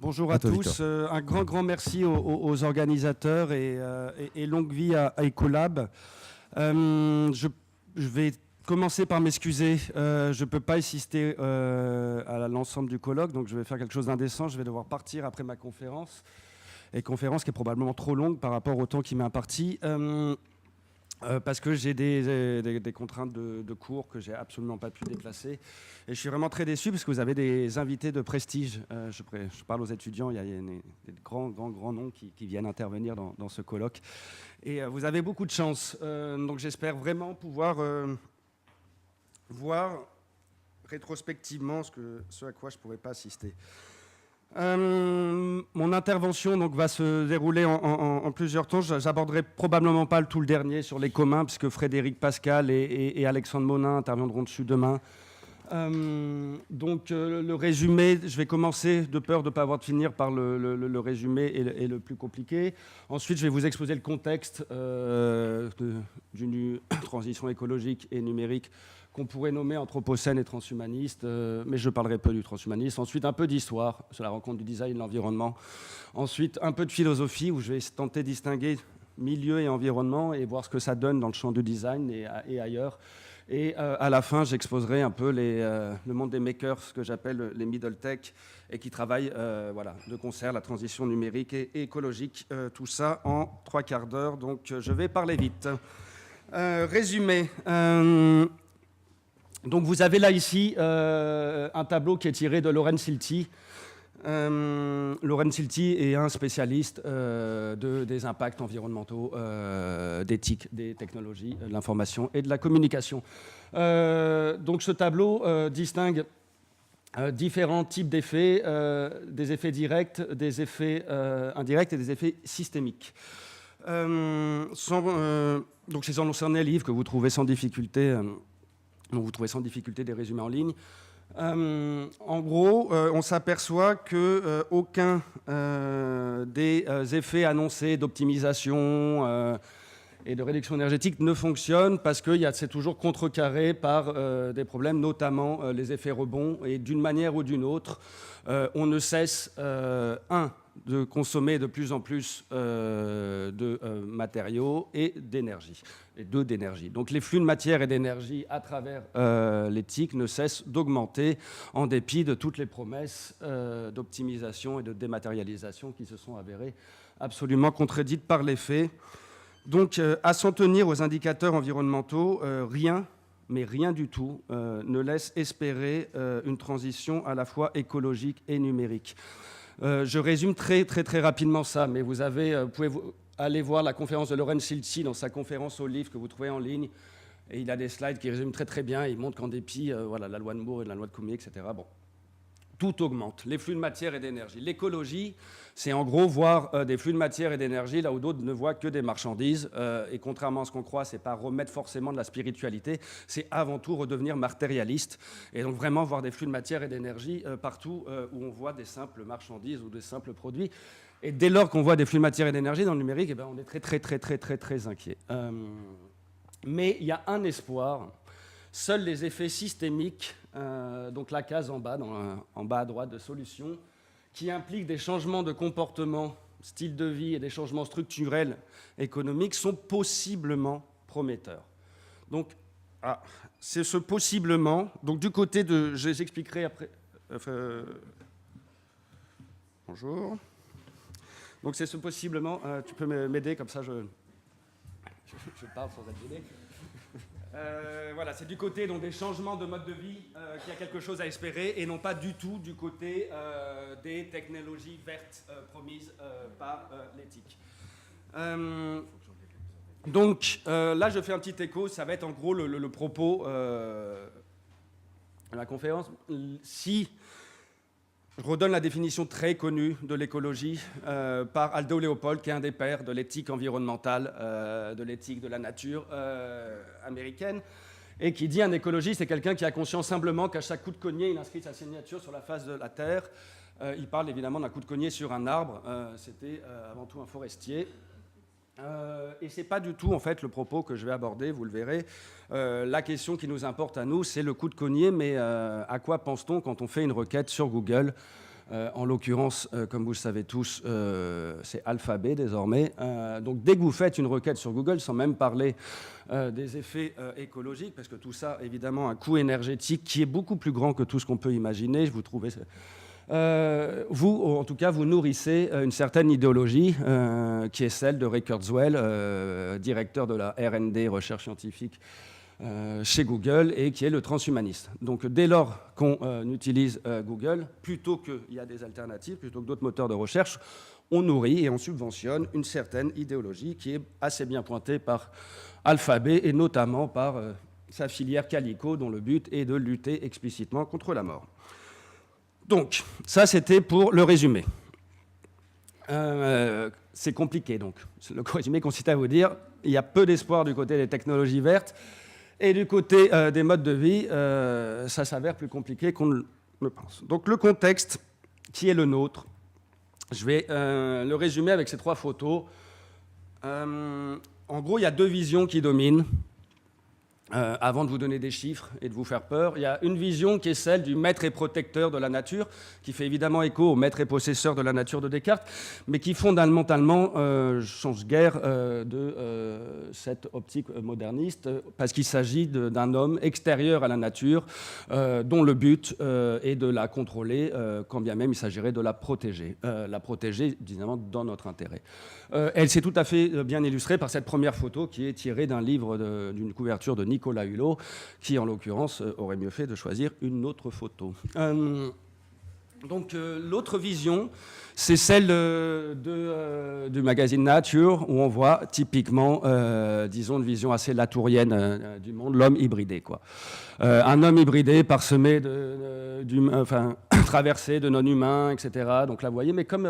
Bonjour à tous. Un grand merci aux organisateurs et longue vie à Ecolab. Je vais commencer par m'excuser. Je ne peux pas assister à l'ensemble du colloque, donc je vais faire quelque chose d'indécent. Je vais devoir partir après ma conférence. Et conférence qui est probablement trop longue par rapport au temps qui m'est imparti. Parce que j'ai des contraintes de cours que j'ai absolument pas pu déplacer. Et je suis vraiment très déçu parce que vous avez des invités de prestige. Je parle aux étudiants, il y a des grands noms qui viennent intervenir dans ce colloque. Et vous avez beaucoup de chance. Donc j'espère vraiment pouvoir voir rétrospectivement ce à quoi je ne pourrais pas assister. Mon intervention donc, va se dérouler en plusieurs temps. J'aborderai probablement pas tout le dernier sur les communs, puisque Frédéric Pascal et Alexandre Monin interviendront dessus demain. Donc le résumé, je vais commencer de peur de ne pas avoir de finir par le résumé et le plus compliqué. Ensuite, je vais vous exposer le contexte d'une transition écologique et numérique qu'on pourrait nommer anthropocène et transhumaniste, mais je parlerai peu du transhumanisme. Ensuite, un peu d'histoire sur la rencontre du design et de l'environnement. Ensuite, un peu de philosophie, où je vais tenter de distinguer milieu et environnement et voir ce que ça donne dans le champ du design et ailleurs. Et à la fin, j'exposerai un peu le monde des makers, ce que j'appelle les middle tech, et qui travaillent de concert la transition numérique et écologique. Tout ça en 3/4 d'heure, donc je vais parler vite. Résumé. Donc vous avez là ici un tableau qui est tiré de Laurence Silti. Laurence Silti est un spécialiste des impacts environnementaux, d'éthique, des technologies, de l'information et de la communication. Donc ce tableau distingue différents types d'effets, des effets directs, des effets indirects et des effets systémiques. Donc c'est dans les livres que vous trouvez sans difficulté. Donc vous trouvez sans difficulté des résumés en ligne. En gros, on s'aperçoit qu'aucun des effets annoncés d'optimisation et de réduction énergétique ne fonctionne parce que c'est toujours contrecarré par des problèmes, notamment les effets rebonds. Et d'une manière ou d'une autre, on ne cesse, de consommer de plus en plus de matériaux et d'énergie, d'énergie. Donc les flux de matière et d'énergie à travers l'éthique ne cessent d'augmenter en dépit de toutes les promesses d'optimisation et de dématérialisation qui se sont avérées absolument contredites par les faits. Donc à s'en tenir aux indicateurs environnementaux, rien du tout ne laisse espérer une transition à la fois écologique et numérique. Je résume très rapidement ça, mais vous pouvez aller voir la conférence de Laurence Silti dans sa conférence au livre que vous trouvez en ligne. Et il a des slides qui résument très bien. Il montre qu'en dépit, la loi de Moore et la loi de Cormier, etc., bon, tout augmente. Les flux de matière et d'énergie. L'écologie, c'est en gros voir des flux de matière et d'énergie là où d'autres ne voient que des marchandises. Et contrairement à ce qu'on croit, c'est pas remettre forcément de la spiritualité, c'est avant tout redevenir matérialiste. Et donc vraiment voir des flux de matière et d'énergie partout où on voit des simples marchandises ou des simples produits. Et dès lors qu'on voit des flux de matière et d'énergie dans le numérique, eh ben, on est très inquiet. Mais il y a un espoir. Seuls les effets systémiques, donc la case en bas à droite de solutions, qui impliquent des changements de comportement, style de vie et des changements structurels économiques, sont possiblement prometteurs. Donc, c'est ce possiblement. Donc, du côté de... J'expliquerai après... bonjour. Donc, c'est ce possiblement... tu peux m'aider, comme ça je parle sans être gêné. Voilà, c'est du côté donc, des changements de mode de vie qu'il y a quelque chose à espérer et non pas du tout du côté des technologies vertes promises par l'éthique. Donc là, je fais un petit écho, ça va être en gros le propos de la conférence. Si je redonne la définition très connue de l'écologie par Aldo Leopold, qui est un des pères de l'éthique environnementale, de l'éthique de la nature américaine, et qui dit un écologiste, c'est quelqu'un qui a conscience simplement qu'à chaque coup de cognée, il inscrit sa signature sur la face de la Terre. Il parle évidemment d'un coup de cognée sur un arbre. C'était avant tout un forestier. Et ce n'est pas du tout en fait le propos que je vais aborder, vous le verrez. La question qui nous importe à nous, c'est le coup de cognée, mais à quoi pense-t-on quand on fait une requête sur Google En l'occurrence, comme vous le savez tous, c'est Alphabet désormais. Donc dès que vous faites une requête sur Google, sans même parler des effets écologiques, parce que tout ça, évidemment, a un coût énergétique qui est beaucoup plus grand que tout ce qu'on peut imaginer. Vous trouvez... vous, en tout cas, vous nourrissez une certaine idéologie qui est celle de Ray Kurzweil, directeur de la R&D, recherche scientifique, chez Google, et qui est le transhumaniste. Donc dès lors qu'on utilise Google, plutôt qu'il y a des alternatives, plutôt que d'autres moteurs de recherche, on nourrit et on subventionne une certaine idéologie qui est assez bien pointée par Alphabet et notamment par sa filière Calico, dont le but est de lutter explicitement contre la mort. Donc, ça c'était pour le résumé. C'est compliqué, donc. Le résumé consiste à vous dire il y a peu d'espoir du côté des technologies vertes, et du côté des modes de vie, ça s'avère plus compliqué qu'on ne le pense. Donc le contexte qui est le nôtre, je vais le résumer avec ces 3 photos. En gros, il y a 2 visions qui dominent. Avant de vous donner des chiffres et de vous faire peur, il y a une vision qui est celle du maître et protecteur de la nature, qui fait évidemment écho au maître et possesseur de la nature de Descartes, mais qui fondamentalement change guère de cette optique moderniste, parce qu'il s'agit d'un homme extérieur à la nature, dont le but est de la contrôler, quand bien même il s'agirait de la protéger, évidemment, dans notre intérêt. Elle s'est tout à fait bien illustrée par cette première photo qui est tirée d'un livre d'une couverture de Nicolas Hulot, qui en l'occurrence aurait mieux fait de choisir une autre photo. Donc l'autre vision, c'est celle du magazine Nature, où on voit typiquement, disons, une vision assez latourienne du monde, l'homme hybridé, quoi. Un homme hybridé parsemé traversé de non-humains, etc. Donc là, vous voyez, mais comme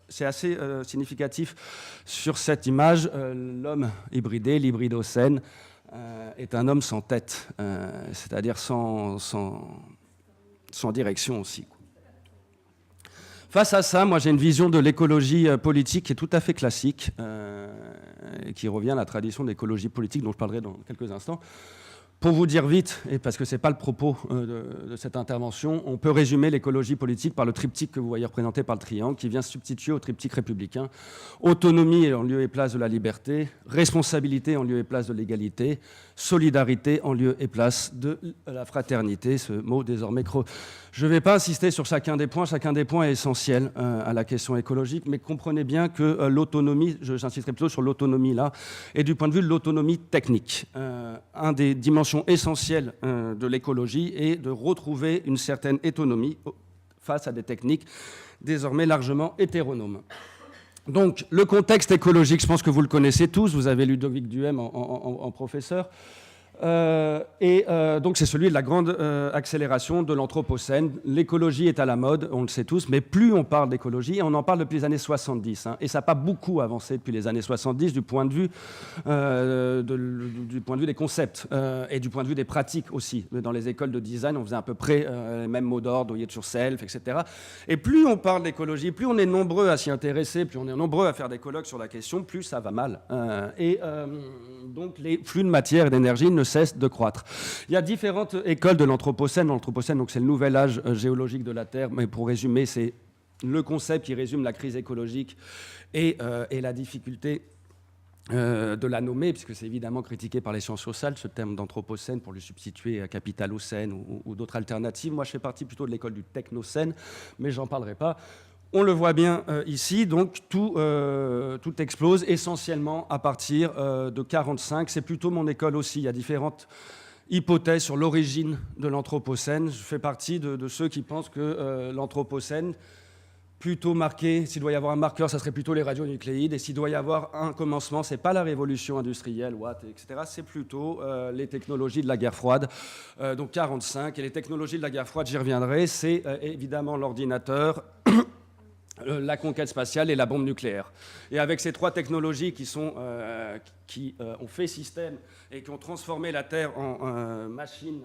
c'est assez significatif sur cette image, l'homme hybridé, l'hybridocène, est un homme sans tête, c'est-à-dire sans direction aussi, quoi. Face à ça, moi j'ai une vision de l'écologie politique qui est tout à fait classique, et qui revient à la tradition de l'écologie politique dont je parlerai dans quelques instants. Pour vous dire vite, et parce que ce n'est pas le propos de cette intervention, on peut résumer l'écologie politique par le triptyque que vous voyez représenté par le triangle, qui vient se substituer au triptyque républicain. Autonomie en lieu et place de la liberté, responsabilité en lieu et place de l'égalité, solidarité en lieu et place de la fraternité, ce mot désormais creux. Je ne vais pas insister sur chacun des points est essentiel à la question écologique, mais comprenez bien que l'autonomie, j'insisterai plutôt sur l'autonomie là, et du point de vue de l'autonomie technique. Un des dimensions essentielles de l'écologie est de retrouver une certaine autonomie face à des techniques désormais largement hétéronomes. Donc, le contexte écologique, je pense que vous le connaissez tous, vous avez Ludovic Duhem en professeur. Donc c'est celui de la grande accélération de l'Anthropocène. L'écologie est à la mode, on le sait tous, mais plus on parle d'écologie, et on en parle depuis les années 70, et ça n'a pas beaucoup avancé depuis les années 70 du point de vue des concepts et du point de vue des pratiques aussi. Dans les écoles de design, on faisait à peu près les mêmes mots d'ordre, do it yourself, etc. Et plus on parle d'écologie, plus on est nombreux à s'y intéresser, plus on est nombreux à faire des colloques sur la question, plus ça va mal. Donc les flux de matière et d'énergie ne cesse de croître. Il y a différentes écoles de l'Anthropocène. L'Anthropocène, donc c'est le nouvel âge géologique de la Terre, mais pour résumer, c'est le concept qui résume la crise écologique et la difficulté de la nommer, puisque c'est évidemment critiqué par les sciences sociales, ce terme d'Anthropocène, pour lui substituer à Capitalocène ou d'autres alternatives. Moi, je fais partie plutôt de l'école du Technocène, mais j'en parlerai pas. On le voit bien ici, donc tout explose essentiellement à partir de 1945. C'est plutôt mon école aussi. Il y a différentes hypothèses sur l'origine de l'Anthropocène. Je fais partie de ceux qui pensent que l'Anthropocène, plutôt marqué, s'il doit y avoir un marqueur, ça serait plutôt les radionucléides. Et s'il doit y avoir un commencement, ce n'est pas la révolution industrielle, Watt, etc. C'est plutôt les technologies de la guerre froide. Donc 1945. Et les technologies de la guerre froide, j'y reviendrai, c'est évidemment l'ordinateur, la conquête spatiale et la bombe nucléaire. Et avec ces 3 technologies qui ont fait système et qui ont transformé la Terre en machine,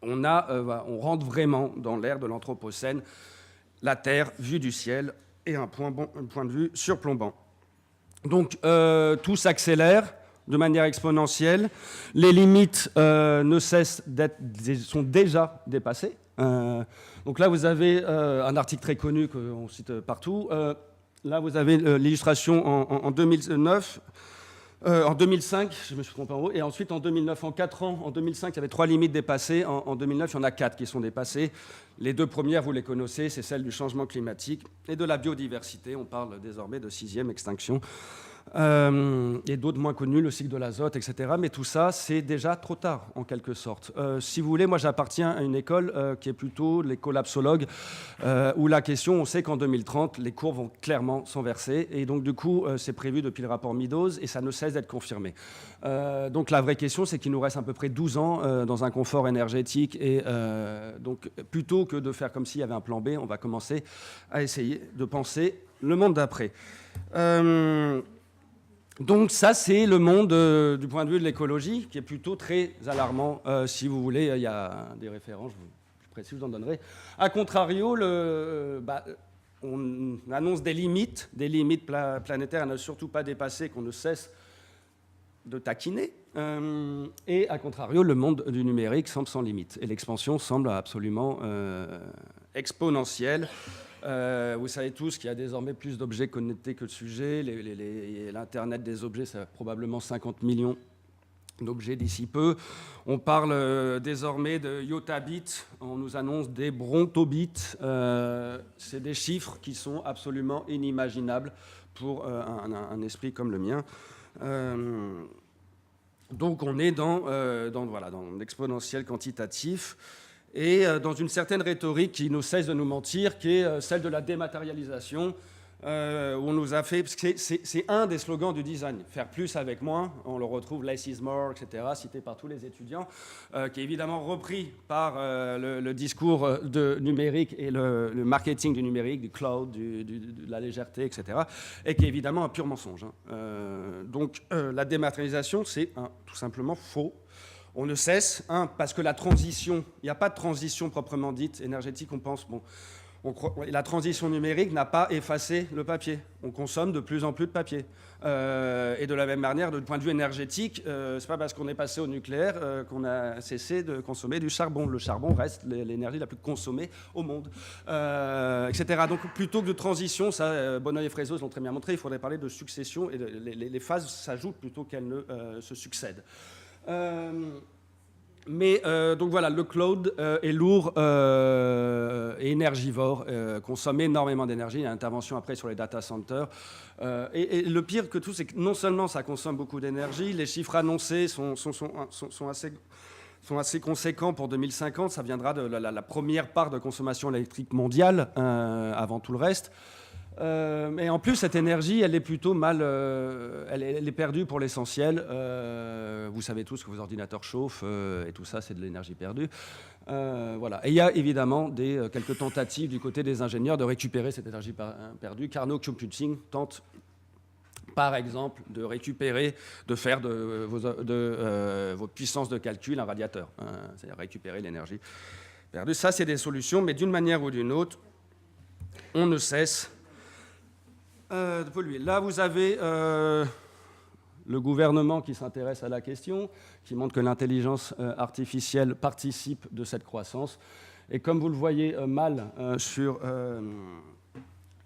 on rentre vraiment dans l'ère de l'Anthropocène, la Terre vue du ciel et un point de vue surplombant. Donc tout s'accélère de manière exponentielle. Les limites sont déjà dépassées. Donc là, vous avez un article très connu qu'on cite partout. Là, vous avez l'illustration en 2009. En 2005, je me suis trompé en haut, et ensuite en 2009, en 4 ans, en 2005, il y avait 3 limites dépassées, en 2009, il y en a 4 qui sont dépassées. Les 2 premières, vous les connaissez, c'est celle du changement climatique et de la biodiversité. On parle désormais de 6e extinction. Et d'autres moins connus, le cycle de l'azote, etc. Mais tout ça, c'est déjà trop tard, en quelque sorte. Si vous voulez, moi, j'appartiens à une école qui est plutôt l'école absolologue, où la question, on sait qu'en 2030, les courbes vont clairement s'inverser. Et donc, du coup, c'est prévu depuis le rapport Meadows, et ça ne cesse d'être confirmé. Donc, la vraie question, c'est qu'il nous reste à peu près 12 ans dans un confort énergétique. Et donc, plutôt que de faire comme s'il y avait un plan B, on va commencer à essayer de penser le monde d'après. Donc ça, c'est le monde du point de vue de l'écologie, qui est plutôt très alarmant. Si vous voulez, il y a des références, je précise, je vous en donnerai. A contrario, on annonce des limites planétaires à ne surtout pas dépasser, qu'on ne cesse de taquiner. Et à contrario, le monde du numérique semble sans limite. Et l'expansion semble absolument exponentielle. Vous savez tous qu'il y a désormais plus d'objets connectés que de sujets. L'Internet des objets, c'est probablement 50 millions d'objets d'ici peu. On parle désormais de yotabits, on nous annonce des brontobits. C'est des chiffres qui sont absolument inimaginables pour un esprit comme le mien. Donc on est dans l'exponentiel quantitatif. Et dans une certaine rhétorique qui ne cesse de nous mentir, qui est celle de la dématérialisation, où on nous a fait... C'est un des slogans du design, faire plus avec moins, on le retrouve less is more, etc., cité par tous les étudiants, qui est évidemment repris par le discours de numérique et le marketing du numérique, du cloud, de la légèreté, etc., et qui est évidemment un pur mensonge. Donc la dématérialisation, c'est tout simplement faux. On ne cesse, parce que la transition, il n'y a pas de transition proprement dite énergétique, on pense, la transition numérique n'a pas effacé le papier. On consomme de plus en plus de papier. Et de la même manière, du point de vue énergétique, ce n'est pas parce qu'on est passé au nucléaire qu'on a cessé de consommer du charbon. Le charbon reste l'énergie la plus consommée au monde, etc. Donc plutôt que de transition, ça, Bonneuil et Frézos l'ont très bien montré, il faudrait parler de succession, et les phases s'ajoutent plutôt qu'elles ne se succèdent. Donc voilà, le cloud est lourd et énergivore, consomme énormément d'énergie. Il y a une intervention après sur les data centers. Et le pire que tout, c'est que non seulement ça consomme beaucoup d'énergie, les chiffres annoncés sont assez conséquents pour 2050. Ça viendra de la première part de consommation électrique mondiale avant tout le reste. Mais en plus, cette énergie, elle est plutôt mal... elle est perdue pour l'essentiel. Vous savez tous que vos ordinateurs chauffent et tout ça, c'est de l'énergie perdue. Voilà. Et il y a évidemment quelques tentatives du côté des ingénieurs de récupérer cette énergie perdue. Carnot Computing tente, par exemple, de récupérer, de faire de vos puissances de calcul un radiateur. C'est-à-dire récupérer l'énergie perdue. Ça, c'est des solutions, mais d'une manière ou d'une autre, on ne cesse de polluer. Là, vous avez le gouvernement qui s'intéresse à la question, qui montre que l'intelligence artificielle participe de cette croissance. Et comme vous le voyez mal sur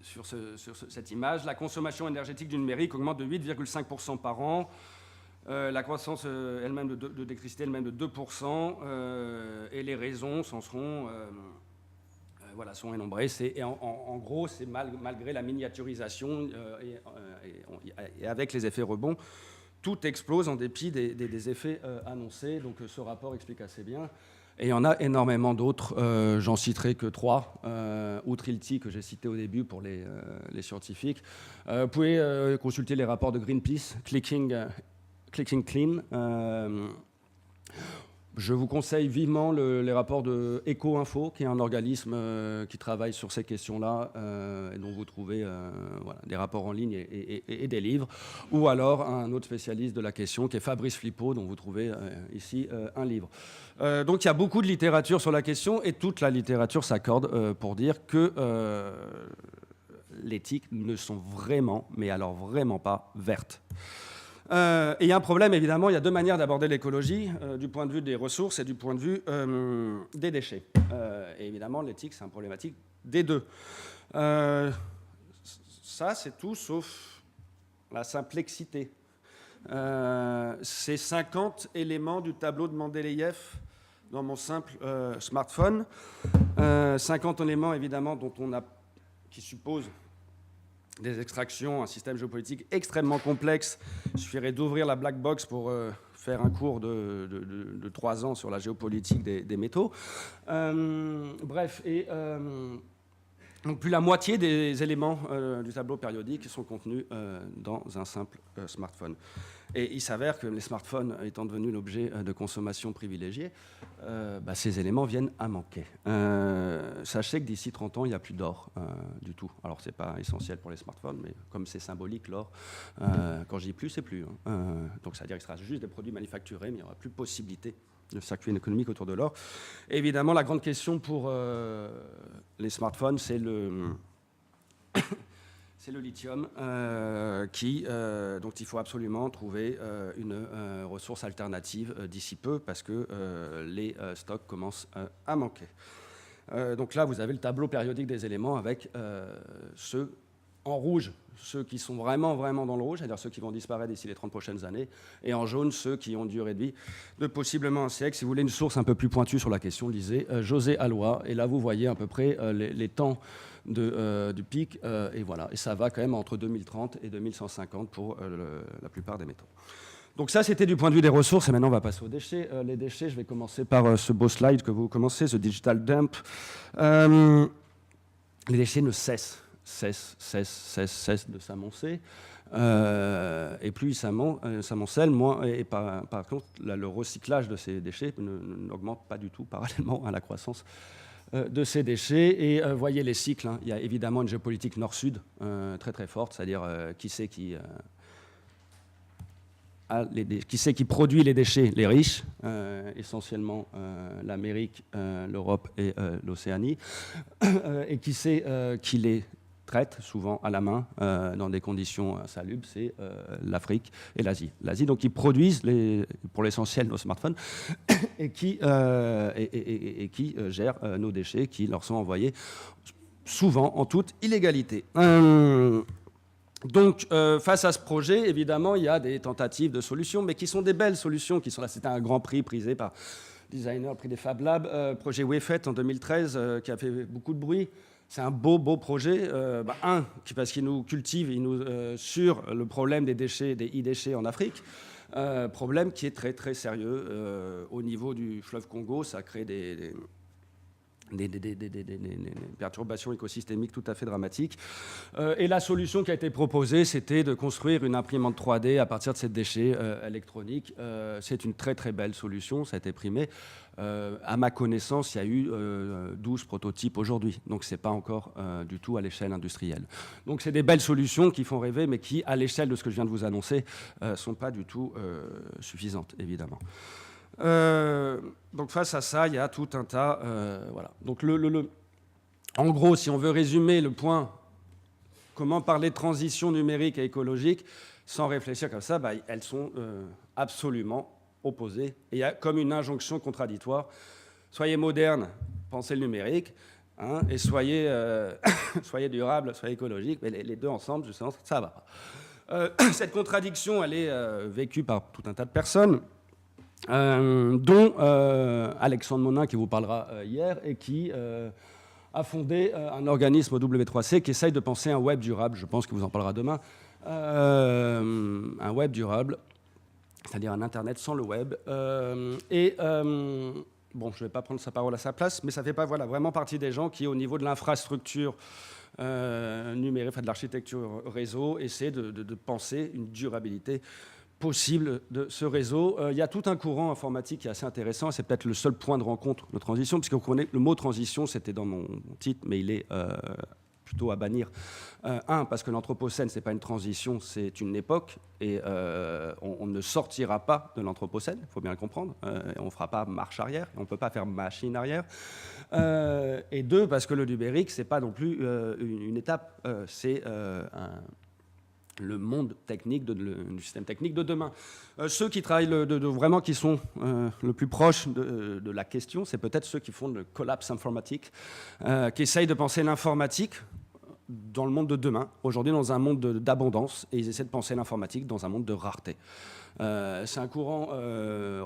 cette image, la consommation énergétique du numérique augmente de 8,5% par an. La croissance elle-même de d'électricité elle-même de 2%. Et les raisons sont énombrées. En gros, c'est malgré la miniaturisation et avec les effets rebonds, tout explose en dépit des effets annoncés. Donc ce rapport explique assez bien. Et il y en a énormément d'autres. J'en citerai que 3, outre ILTI que j'ai cité au début pour les scientifiques. Vous pouvez consulter les rapports de Greenpeace, Clicking Clean. Je vous conseille vivement les rapports de Eco-Info, qui est un organisme qui travaille sur ces questions-là, et dont vous trouvez des rapports en ligne et des livres, ou alors un autre spécialiste de la question, qui est Fabrice Flippo, dont vous trouvez ici un livre. Donc il y a beaucoup de littérature sur la question, et toute la littérature s'accorde pour dire que l'éthique ne sont vraiment, mais alors vraiment pas vertes. Et il y a un problème, évidemment, il y a deux manières d'aborder l'écologie, du point de vue des ressources et du point de vue des déchets. Et évidemment, l'éthique, c'est une problématique des deux. Ça, c'est tout sauf la complexité. C'est 50 éléments du tableau de Mendeleïev dans mon simple smartphone. 50 éléments, évidemment, qui supposent des extractions, un système géopolitique extrêmement complexe. Il suffirait d'ouvrir la black box pour faire un cours de 3 ans sur la géopolitique des métaux. Bref, donc plus la moitié des éléments du tableau périodique sont contenus dans un simple smartphone. Et il s'avère que les smartphones étant devenus l'objet de consommation privilégiée, ces éléments viennent à manquer. Sachez que d'ici 30 ans, il n'y a plus d'or du tout. Alors, ce n'est pas essentiel pour les smartphones, mais comme c'est symbolique, l'or, quand je dis plus, c'est plus. Donc, ça veut dire qu'il sera juste des produits manufacturés, mais il n'y aura plus de possibilité de circuit économique autour de l'or. Évidemment, la grande question pour les smartphones, c'est le lithium, dont il faut absolument trouver une ressource alternative d'ici peu, parce que les stocks commencent à manquer. Donc là, vous avez le tableau périodique des éléments avec ceux en rouge, ceux qui sont vraiment, vraiment dans le rouge, c'est-à-dire ceux qui vont disparaître d'ici les 30 prochaines années, et en jaune, ceux qui ont une durée de vie de possiblement un siècle. Si vous voulez une source un peu plus pointue sur la question, lisez José Alloy, et là, vous voyez à peu près les temps du pic, et voilà. Et ça va quand même entre 2030 et 2150 pour la plupart des métaux. Donc ça, c'était du point de vue des ressources, et maintenant, on va passer aux déchets. Les déchets, je vais commencer par ce beau slide que vous commencez, ce digital dump. Les déchets ne cessent de s'amoncer. Et plus ils s'amoncellent, moins. Et par contre, le recyclage de ces déchets n'augmente pas du tout parallèlement à la croissance de ces déchets. Et voyez les cycles. Il y a évidemment une géopolitique nord-sud très très forte, c'est-à-dire qui c'est qui produit les déchets? Les riches, essentiellement l'Amérique, l'Europe et l'Océanie. Et qui c'est qui les traite souvent à la main dans des conditions insalubres? C'est l'Afrique et l'Asie. L'Asie, donc, qui produisent pour l'essentiel nos smartphones et qui gèrent nos déchets qui leur sont envoyés souvent en toute illégalité. Donc, face à ce projet, évidemment, il y a des tentatives de solutions, mais qui sont des belles solutions, qui sont là. C'était un grand prix prisé par designer, prix des Fab Labs, projet Wayfet en 2013, qui a fait beaucoup de bruit. C'est un beau projet. Parce qu'il nous cultive sur le problème des déchets, des e-déchets en Afrique. Problème qui est très, très sérieux. Au niveau du fleuve Congo, ça crée des perturbations écosystémiques tout à fait dramatiques. Et la solution qui a été proposée, c'était de construire une imprimante 3D à partir de ces déchets électroniques. C'est une très très belle solution, ça a été primé. À ma connaissance, il y a eu 12 prototypes aujourd'hui, donc ce n'est pas encore du tout à l'échelle industrielle. Donc c'est des belles solutions qui font rêver, mais qui, à l'échelle de ce que je viens de vous annoncer, ne sont pas du tout suffisantes, évidemment. Donc face à ça, il y a tout un tas. Voilà. Donc en gros, si on veut résumer le point, comment parler de transition numérique et écologique sans réfléchir comme ça, elles sont absolument opposées. Et il y a comme une injonction contradictoire. Soyez moderne, pensez le numérique, et soyez durable, soyez écologique. Mais les deux ensemble, justement, ça va pas. Cette contradiction, elle est vécue par tout un tas de personnes. Dont Alexandre Monin, qui vous parlera hier, et qui a fondé un organisme au W3C qui essaye de penser un web durable. Je pense qu'il vous en parlera demain. Un web durable, c'est-à-dire un Internet sans le web. Bon, je ne vais pas prendre sa parole à sa place, mais ça fait pas vraiment partie des gens qui, au niveau de l'infrastructure numérique, de l'architecture réseau, essaient de penser une durabilité possible de ce réseau. Il y a tout un courant informatique qui est assez intéressant. C'est peut-être le seul point de rencontre de transition, puisque vous connaissez le mot transition, c'était dans mon titre, mais il est plutôt à bannir. Parce que l'Anthropocène, ce n'est pas une transition, c'est une époque, et on ne sortira pas de l'Anthropocène, il faut bien le comprendre. On ne fera pas marche arrière, on ne peut pas faire machine arrière. Et deux, parce que le numérique, ce n'est pas non plus une étape, c'est le monde technique, du système technique de demain. Ceux qui travaillent vraiment, qui sont le plus proches de la question, c'est peut-être ceux qui font le collapse informatique, qui essayent de penser l'informatique dans le monde de demain, aujourd'hui dans un monde d'abondance, et ils essaient de penser l'informatique dans un monde de rareté. C'est un courant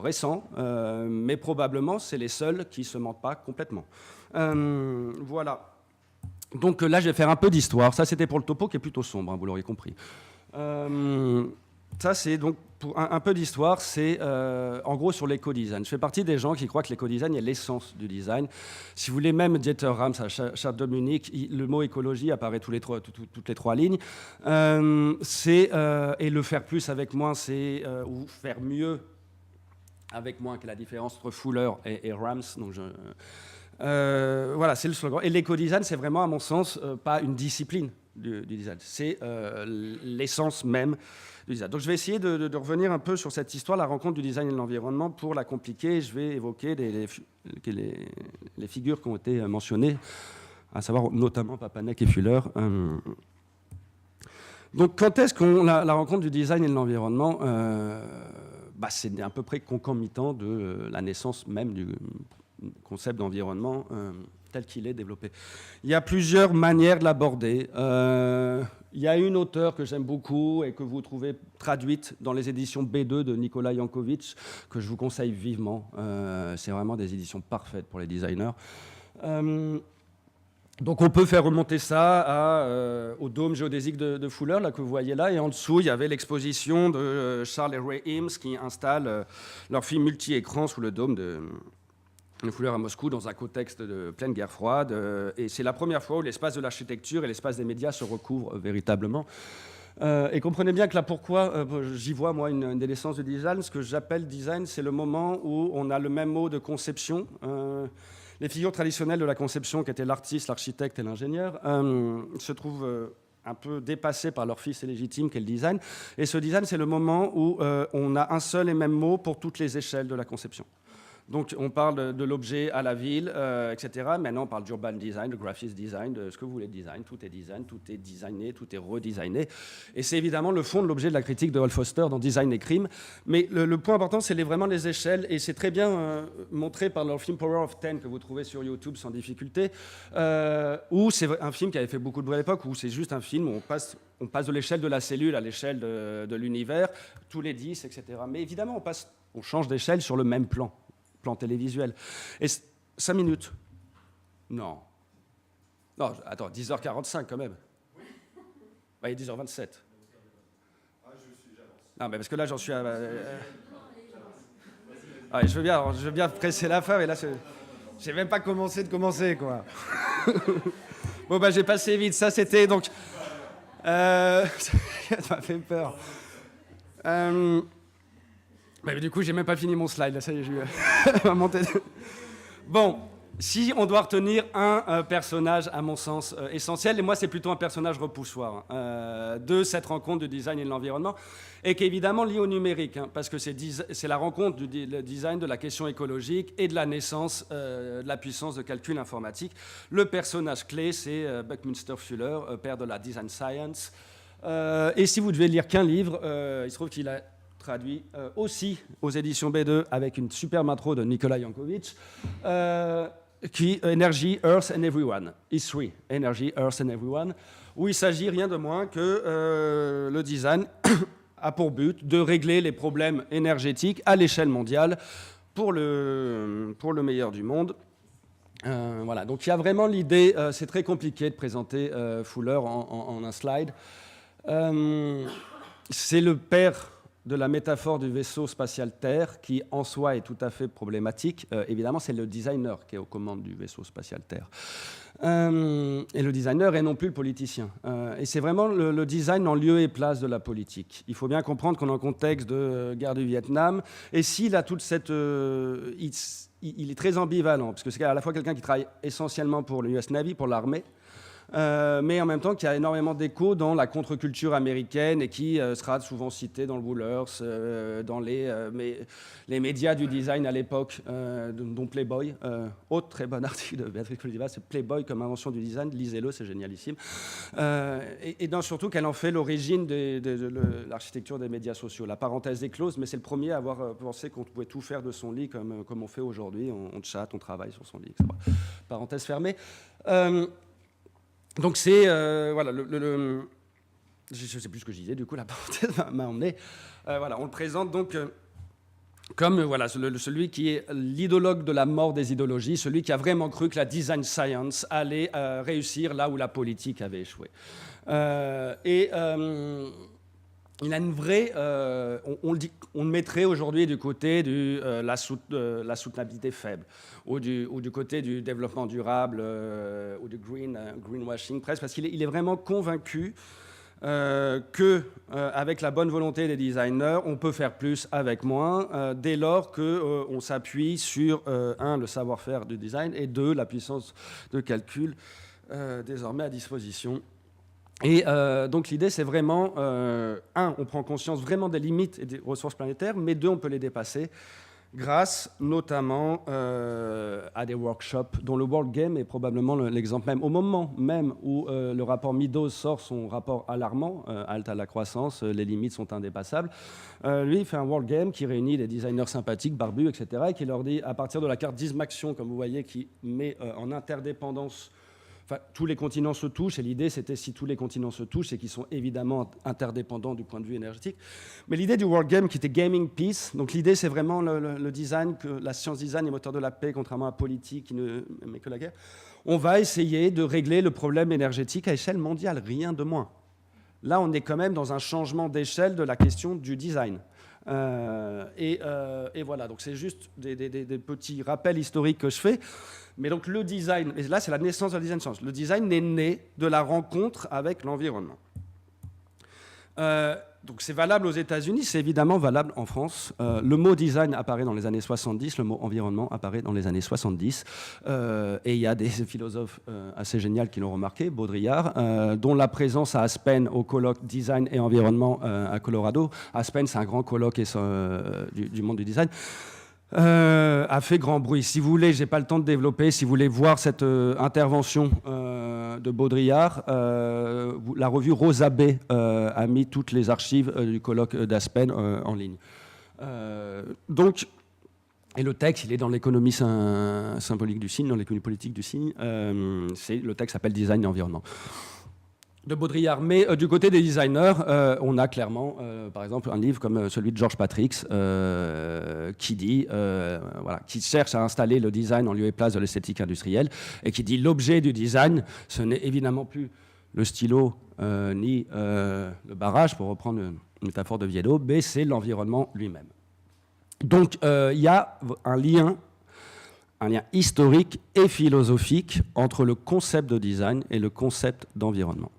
récent, mais probablement c'est les seuls qui ne se mentent pas complètement. Voilà. Donc là, je vais faire un peu d'histoire. Ça, c'était pour le topo qui est plutôt sombre, hein, vous l'aurez compris. Ça, c'est donc pour un peu d'histoire, c'est en gros sur l'éco-design. Je fais partie des gens qui croient que l'éco-design est l'essence du design. Si vous voulez, même Dieter Rams, à Charles-Dominique, le mot écologie apparaît toutes les trois lignes. Et le faire plus avec moins, c'est ou faire mieux avec moins, qui est la différence entre Fuller et Rams. Donc voilà, c'est le slogan. Et l'éco-design, c'est vraiment, à mon sens, pas une discipline du design. C'est l'essence même du design. Donc je vais essayer de revenir un peu sur cette histoire, la rencontre du design et de l'environnement. Pour la compliquer, je vais évoquer les figures qui ont été mentionnées, à savoir notamment Papanek et Fuller. Donc quand est-ce qu'on la rencontre du design et de l'environnement c'est à peu près concomitant de la naissance même du concept d'environnement tel qu'il est développé. Il y a plusieurs manières de l'aborder. Il y a une auteure que j'aime beaucoup et que vous trouvez traduite dans les éditions B2 de Nicolas Yankovic, que je vous conseille vivement. C'est vraiment des éditions parfaites pour les designers. Donc on peut faire remonter ça au dôme géodésique de Fuller, là, que vous voyez là, et en dessous il y avait l'exposition de Charles et Ray Eames qui installent leur film multi-écran sous le dôme de Fuller à Moscou dans un contexte de pleine guerre froide, et c'est la première fois où l'espace de l'architecture et l'espace des médias se recouvrent véritablement. Et comprenez bien que là, pourquoi j'y vois, moi, une des essences du design. Ce que j'appelle design, c'est le moment où on a le même mot de conception. Les figures traditionnelles de la conception, qui étaient l'artiste, l'architecte et l'ingénieur, se trouvent un peu dépassées par leur fils légitime, qui est le design. Et ce design, c'est le moment où on a un seul et même mot pour toutes les échelles de la conception. Donc on parle de l'objet à la ville, etc. Maintenant on parle d'urban design, de graphics design, de ce que vous voulez de design. Tout est designé, tout est redesigné. Et c'est évidemment le fond de l'objet de la critique de Hall Foster dans Design et Crime. Mais le point important, c'est vraiment les échelles. Et c'est très bien montré par leur film Power of Ten, que vous trouvez sur YouTube sans difficulté, où c'est un film qui avait fait beaucoup de bruit à l'époque, où c'est juste un film où on passe de l'échelle de la cellule à l'échelle de l'univers, tous les 10, etc. Mais évidemment, on change d'échelle sur le même plan télévisuel. Et 5 minutes. Non, attends, 10h45 quand même. Il est 10h27. Non, mais parce que là, j'en suis à... je veux bien presser la fin, mais là, j'ai même pas commencé, quoi. Bon, j'ai passé vite. Ça, c'était donc... ça m'a fait peur. Mais du coup, j'ai même pas fini mon slide. Là, ça y est, je vais monter. Bon, si on doit retenir un personnage, à mon sens, essentiel, et moi, c'est plutôt un personnage repoussoir de cette rencontre du design et de l'environnement, et qui est évidemment lié au numérique, parce que c'est la rencontre du design, de la question écologique et de la naissance de la puissance de calcul informatique. Le personnage clé, c'est Buckminster Fuller, père de la design science. Et si vous devez lire qu'un livre, il se trouve qu'il a traduit aussi aux éditions B2 avec une superbe intro de Nicolas Yankovic, qui Energy, Earth and Everyone, History, Energy, Earth and Everyone, où il s'agit rien de moins que le design a pour but de régler les problèmes énergétiques à l'échelle mondiale pour le meilleur du monde. Voilà, donc il y a vraiment l'idée, c'est très compliqué de présenter Fuller en un slide. C'est le père de la métaphore du vaisseau spatial Terre, qui en soi est tout à fait problématique. Évidemment, c'est le designer qui est aux commandes du vaisseau spatial Terre. Et le designer est non plus le politicien. Et c'est vraiment le design en lieu et place de la politique. Il faut bien comprendre qu'on est en contexte de guerre du Vietnam, et s'il a toute cette... il est très ambivalent, parce que c'est à la fois quelqu'un qui travaille essentiellement pour l'US Navy, pour l'armée, mais en même temps qui a énormément d'écho dans la contre-culture américaine et qui sera souvent cité dans le Woolworths, dans les médias du design à l'époque, dont Playboy. Autre très bon article de Béatrice Coludiva, c'est Playboy comme invention du design, lisez-le, c'est génialissime. Et surtout qu'elle en fait l'origine de l'architecture des médias sociaux. La parenthèse est close, mais c'est le premier à avoir pensé qu'on pouvait tout faire de son lit comme on fait aujourd'hui. On chatte, on travaille sur son lit, etc. Parenthèse fermée. Donc c'est, voilà, je ne sais plus ce que je disais, du coup la parenthèse m'a emmené. Voilà, on le présente donc comme voilà, celui qui est l'idéologue de la mort des idéologies, celui qui a vraiment cru que la design science allait réussir là où la politique avait échoué. Il a une vraie... on le mettrait aujourd'hui du côté de la soutenabilité faible, ou du côté du développement durable, ou du greenwashing presque, parce qu'il est vraiment convaincu qu'avec la bonne volonté des designers, on peut faire plus avec moins, dès lors qu'on s'appuie sur, le savoir-faire du design, et deux, la puissance de calcul désormais à disposition. Et donc l'idée, c'est vraiment, on prend conscience vraiment des limites et des ressources planétaires, mais deux, on peut les dépasser grâce notamment à des workshops dont le World Game est probablement l'exemple même. Au moment même où le rapport Meadows sort son rapport alarmant, halte à la croissance, les limites sont indépassables, lui, il fait un World Game qui réunit des designers sympathiques, barbus, etc., et qui leur dit, à partir de la carte d'Ismaction, comme vous voyez, qui met en interdépendance. Enfin, tous les continents se touchent, et l'idée, c'était si tous les continents se touchent, c'est qu'ils sont évidemment interdépendants du point de vue énergétique. Mais l'idée du World Game, qui était Gaming Peace, donc l'idée, c'est vraiment le design, que la science design est moteur de la paix, contrairement à la politique qui ne met que la guerre. On va essayer de régler le problème énergétique à échelle mondiale, rien de moins. Là, on est quand même dans un changement d'échelle de la question du design. Et voilà, donc c'est juste des petits rappels historiques que je fais. Mais donc le design, et là c'est la naissance de la design science. Le design est né de la rencontre avec l'environnement. Donc c'est valable aux États-Unis, c'est évidemment valable en France. Le mot design apparaît dans les années 70, le mot environnement apparaît dans les années 70. Et il y a des philosophes assez géniaux qui l'ont remarqué, Baudrillard, dont la présence à Aspen au colloque Design et Environnement à Colorado. Aspen, c'est un grand colloque du monde du design. A fait grand bruit. Si vous voulez, je n'ai pas le temps de développer, si vous voulez voir cette intervention de Baudrillard, la revue Rosa B a mis toutes les archives du colloque d'Aspen en ligne. Donc, et le texte, il est dans l'économie symbolique du signe, dans l'économie politique du signe. Le texte s'appelle Design et Environnement. De Baudrillard. Mais du côté des designers, on a clairement, par exemple, un livre comme celui de George Patricks qui dit, qui cherche à installer le design en lieu et place de l'esthétique industrielle et qui dit l'objet du design, ce n'est évidemment plus le stylo ni le barrage, pour reprendre une métaphore de Viedot, mais c'est l'environnement lui-même. Donc il y a un lien historique et philosophique entre le concept de design et le concept d'environnement.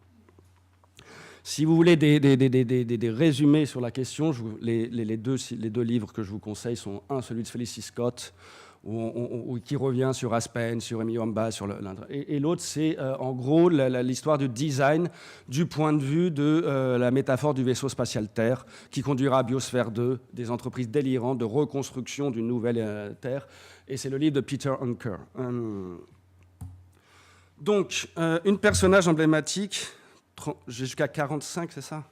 Si vous voulez des résumés sur la question, les deux livres que je vous conseille sont celui de Felicity Scott, qui revient sur Aspen, sur Emilio Amba, et l'autre, c'est en gros l'histoire du design du point de vue de la métaphore du vaisseau spatial Terre, qui conduira à Biosphère 2, des entreprises délirantes de reconstruction d'une nouvelle Terre. Et c'est le livre de Peter Anker. Donc, une personnage emblématique... J'ai jusqu'à 45, c'est ça?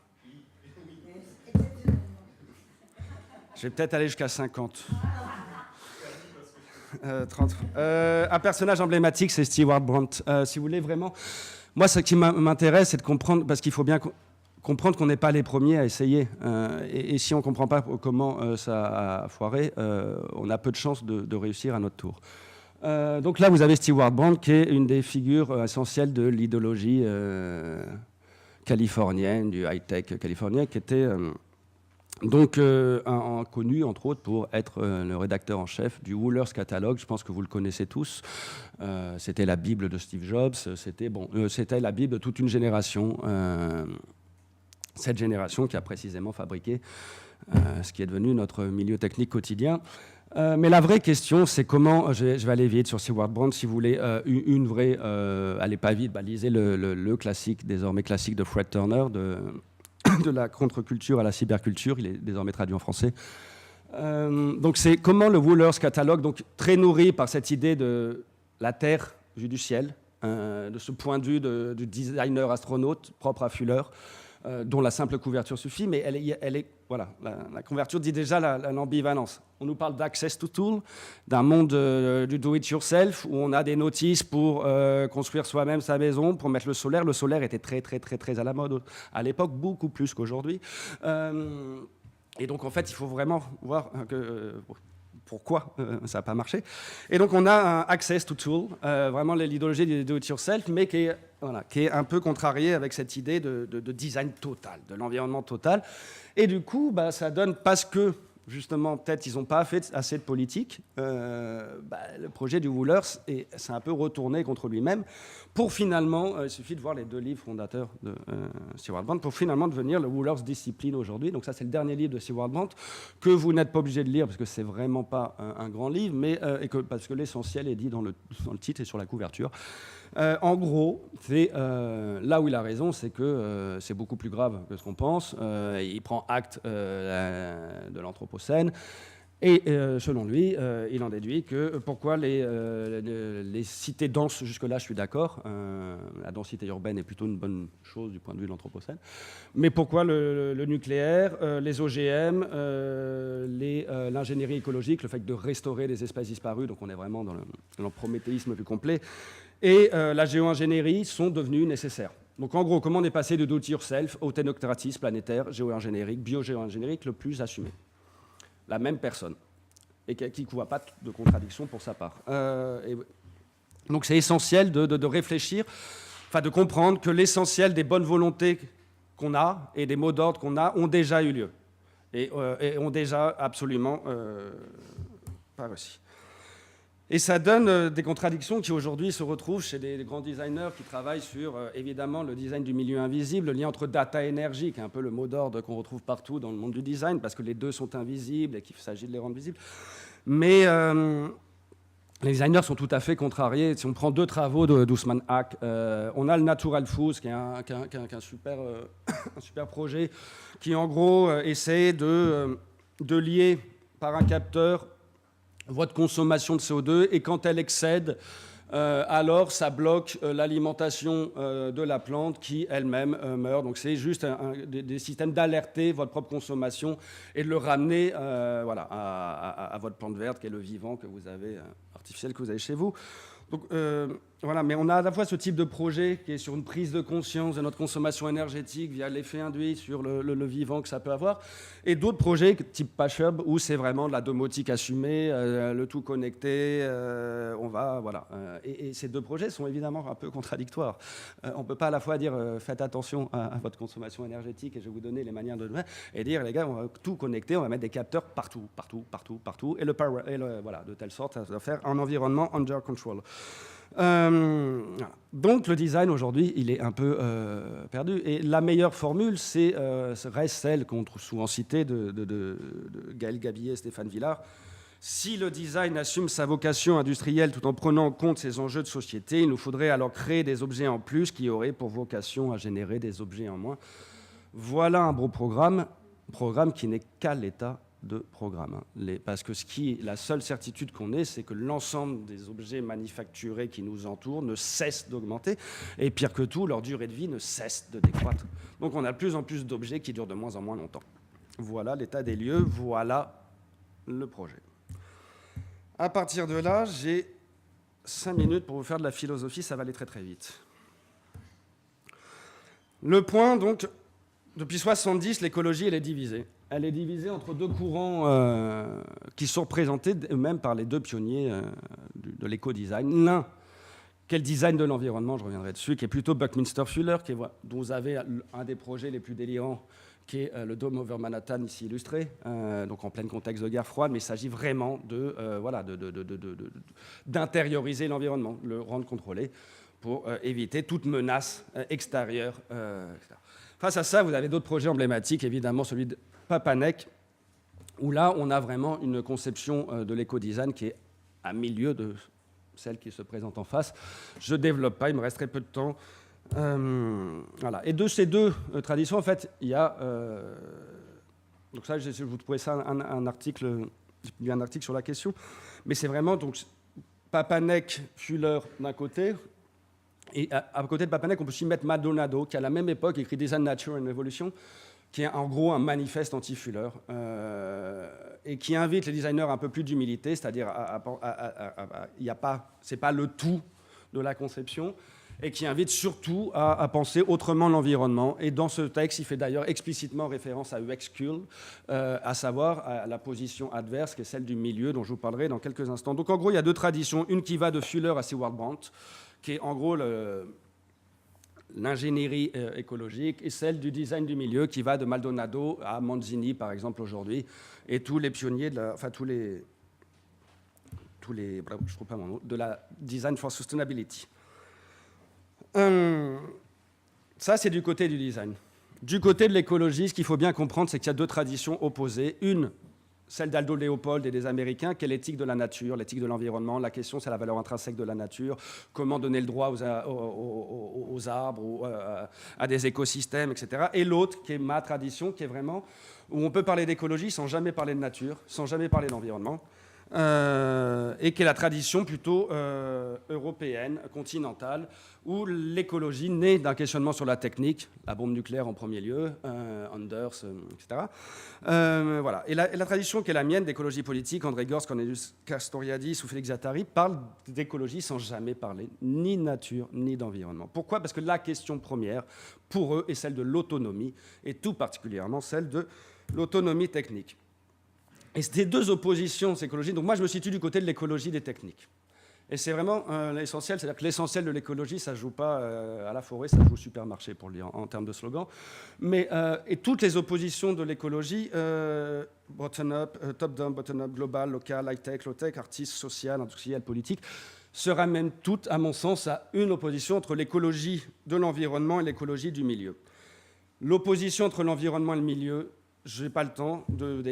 Je vais peut-être aller jusqu'à 50. 30. Un personnage emblématique, c'est Stewart Brand. Si vous voulez vraiment... Moi, ce qui m'intéresse, c'est de comprendre, parce qu'il faut bien comprendre qu'on n'est pas les premiers à essayer. Et si on ne comprend pas comment ça a foiré, on a peu de chances de réussir à notre tour. Donc là, vous avez Stewart Brand, qui est une des figures essentielles de l'idéologie californienne, du high-tech californien, qui était connu, entre autres, pour être le rédacteur en chef du Wohlers Catalogue. Je pense que vous le connaissez tous. C'était la Bible de Steve Jobs. C'était la Bible de toute une génération. Cette génération qui a précisément fabriqué ce qui est devenu notre milieu technique quotidien. Mais la vraie question, c'est comment, je vais aller vite sur Seward Brand, si vous voulez, une vraie, allez pas vite, lisez le classique, désormais classique de Fred Turner, de la contre-culture à la cyberculture, il est désormais traduit en français. Donc c'est comment le Wohlers catalogue, donc très nourri par cette idée de la Terre vue du ciel, de ce point de vue du designer astronaute propre à Fuller, dont la simple couverture suffit, mais elle est voilà, la couverture dit déjà l'ambivalence. On nous parle d'access to tool, d'un monde du do-it-yourself, où on a des notices pour construire soi-même sa maison, pour mettre le solaire. Le solaire était très à la mode à l'époque, beaucoup plus qu'aujourd'hui. Et donc, en fait, il faut vraiment voir pourquoi ça n'a pas marché. Et donc, on a un access to tool, vraiment l'idéologie du do-it-yourself, mais qui est un peu contrariée avec cette idée de design total, de l'environnement total. Et du coup, ça donne, parce que, justement, peut-être ils n'ont pas fait assez de politique, le projet du Wohlers s'est un peu retourné contre lui-même pour finalement, il suffit de voir les 2 livres fondateurs de Seward Brand, pour finalement devenir le Wohlers Discipline aujourd'hui. Donc ça, c'est le dernier livre de Seward Brand que vous n'êtes pas obligé de lire parce que c'est vraiment pas un grand livre, mais parce que l'essentiel est dit dans le titre et sur la couverture. En gros, là où il a raison, c'est que c'est beaucoup plus grave que ce qu'on pense. Il prend acte de l'Anthropocène. Et selon lui, il en déduit que pourquoi les cités denses, jusque-là je suis d'accord, la densité urbaine est plutôt une bonne chose du point de vue de l'Anthropocène, mais pourquoi le nucléaire, les OGM, l'ingénierie écologique, le fait de restaurer les espèces disparues, donc on est vraiment dans le prométhéisme plus complet, et la géo-ingénierie sont devenus nécessaires. Donc en gros, comment on est passé de do-it-yourself au technocratisme planétaire, géo-ingéniérique, bio-géo-ingéniérique le plus assumé. La même personne, et qui ne voit pas de contradiction pour sa part. Donc c'est essentiel de réfléchir, de comprendre que l'essentiel des bonnes volontés qu'on a et des mots d'ordre qu'on a ont déjà eu lieu, et ont déjà absolument pas réussi. Et ça donne des contradictions qui aujourd'hui se retrouvent chez des grands designers qui travaillent sur, évidemment, le design du milieu invisible, le lien entre data et énergie, qui est un peu le mot d'ordre qu'on retrouve partout dans le monde du design, parce que les deux sont invisibles et qu'il s'agit de les rendre visibles. Mais les designers sont tout à fait contrariés. Si on prend 2 travaux d'Ousmane Haque, on a le Natural Foods, qui est un super projet, qui en gros essaie de lier par un capteur votre consommation de CO2, et quand elle excède, alors ça bloque l'alimentation de la plante qui elle-même meurt. Donc c'est juste des systèmes d'alerter votre propre consommation et de le ramener à votre plante verte, qui est le vivant que vous avez, artificiel que vous avez chez vous. Donc, voilà, mais on a à la fois ce type de projet qui est sur une prise de conscience de notre consommation énergétique via l'effet induit sur le vivant que ça peut avoir, et d'autres projets type PashHub où c'est vraiment de la domotique assumée, le tout connecté, et ces 2 projets sont évidemment un peu contradictoires. On ne peut pas à la fois dire faites attention à votre consommation énergétique et je vais vous donner les manières de le faire, et dire les gars, on va tout connecter, on va mettre des capteurs partout, et de telle sorte à faire un environnement under control. Donc le design aujourd'hui, il est un peu perdu. Et la meilleure formule, reste celle qu'on trouve souvent citée de Gaël Gabillet et Stéphane Villard. Si le design assume sa vocation industrielle tout en prenant en compte ses enjeux de société, il nous faudrait alors créer des objets en plus qui auraient pour vocation à générer des objets en moins. Voilà un beau programme qui n'est qu'à l'état de programme. Parce que la seule certitude qu'on ait, c'est que l'ensemble des objets manufacturés qui nous entourent ne cesse d'augmenter, et pire que tout, leur durée de vie ne cesse de décroître. Donc on a de plus en plus d'objets qui durent de moins en moins longtemps. Voilà l'état des lieux, voilà le projet. À partir de là, j'ai 5 minutes pour vous faire de la philosophie, ça va aller très très vite. Le point, donc, depuis 70, l'écologie, elle est divisée. Elle est divisée entre 2 courants qui sont représentés même par les 2 pionniers de l'éco-design. L'un, qui est le design de l'environnement, je reviendrai dessus, qui est plutôt Buckminster-Fuller, dont vous avez un des projets les plus délirants, qui est le Dome over Manhattan, ici illustré, donc en plein contexte de guerre froide, mais il s'agit vraiment d'intérioriser l'environnement, le rendre contrôlé, pour éviter toute menace extérieure, etc. Face à ça, vous avez d'autres projets emblématiques, évidemment celui de Papanek, où là, on a vraiment une conception de l'éco-design qui est à milieu de celle qui se présente en face. Je ne développe pas, il me reste très peu de temps. Voilà. Et de ces deux traditions, en fait, il y a... donc ça, je vous trouvez ça un article, il y a un article sur la question, mais c'est vraiment donc Papanek, Fuller d'un côté, et à côté de Papanek, on peut aussi mettre Maldonado, qui à la même époque écrit Design, Nature and Evolution, qui est en gros un manifeste anti-Fuller, et qui invite les designers un peu plus d'humilité, c'est-à-dire c'est pas le tout de la conception, et qui invite surtout à penser autrement l'environnement. Et dans ce texte, il fait d'ailleurs explicitement référence à Uexküll, à savoir à la position adverse, qui est celle du milieu, dont je vous parlerai dans quelques instants. Donc en gros, il y a deux traditions, une qui va de Fuller à Seward Brandt, qui est en gros l'ingénierie écologique, et celle du design du milieu qui va de Maldonado à Manzini, par exemple, aujourd'hui, et tous les pionniers, tous les je trouve pas mon nom, de la Design for Sustainability. Ça, c'est du côté du design. Du côté de l'écologie, ce qu'il faut bien comprendre, c'est qu'il y a deux traditions opposées. Une, celle d'Aldo Leopold et des Américains, qui est l'éthique de la nature, l'éthique de l'environnement. La question, c'est la valeur intrinsèque de la nature, comment donner le droit aux arbres, à des écosystèmes, etc. Et l'autre, qui est ma tradition, qui est vraiment où on peut parler d'écologie sans jamais parler de nature, sans jamais parler d'environnement, et qui est la tradition plutôt européenne, continentale, où l'écologie naît d'un questionnement sur la technique, la bombe nucléaire en premier lieu, Anders, etc. Voilà. Et la tradition qui est la mienne d'écologie politique, André Gorz, Cornelius Castoriadis ou Félix Attari, parle d'écologie sans jamais parler ni de nature ni d'environnement. Pourquoi ? Parce que la question première, pour eux, est celle de l'autonomie, et tout particulièrement celle de l'autonomie technique. Et ces deux oppositions, c'est écologie. Donc moi, je me situe du côté de l'écologie des techniques. Et c'est vraiment l'essentiel, c'est-à-dire que l'essentiel de l'écologie, ça ne joue pas à la forêt, ça joue au supermarché, pour le dire en termes de slogan. Mais, et toutes les oppositions de l'écologie, bottom-up, top-down, bottom-up, global, local, high-tech, low-tech, artiste, social, industriel, politique, se ramènent toutes, à mon sens, à une opposition entre l'écologie de l'environnement et l'écologie du milieu. L'opposition entre l'environnement et le milieu, je n'ai pas le temps,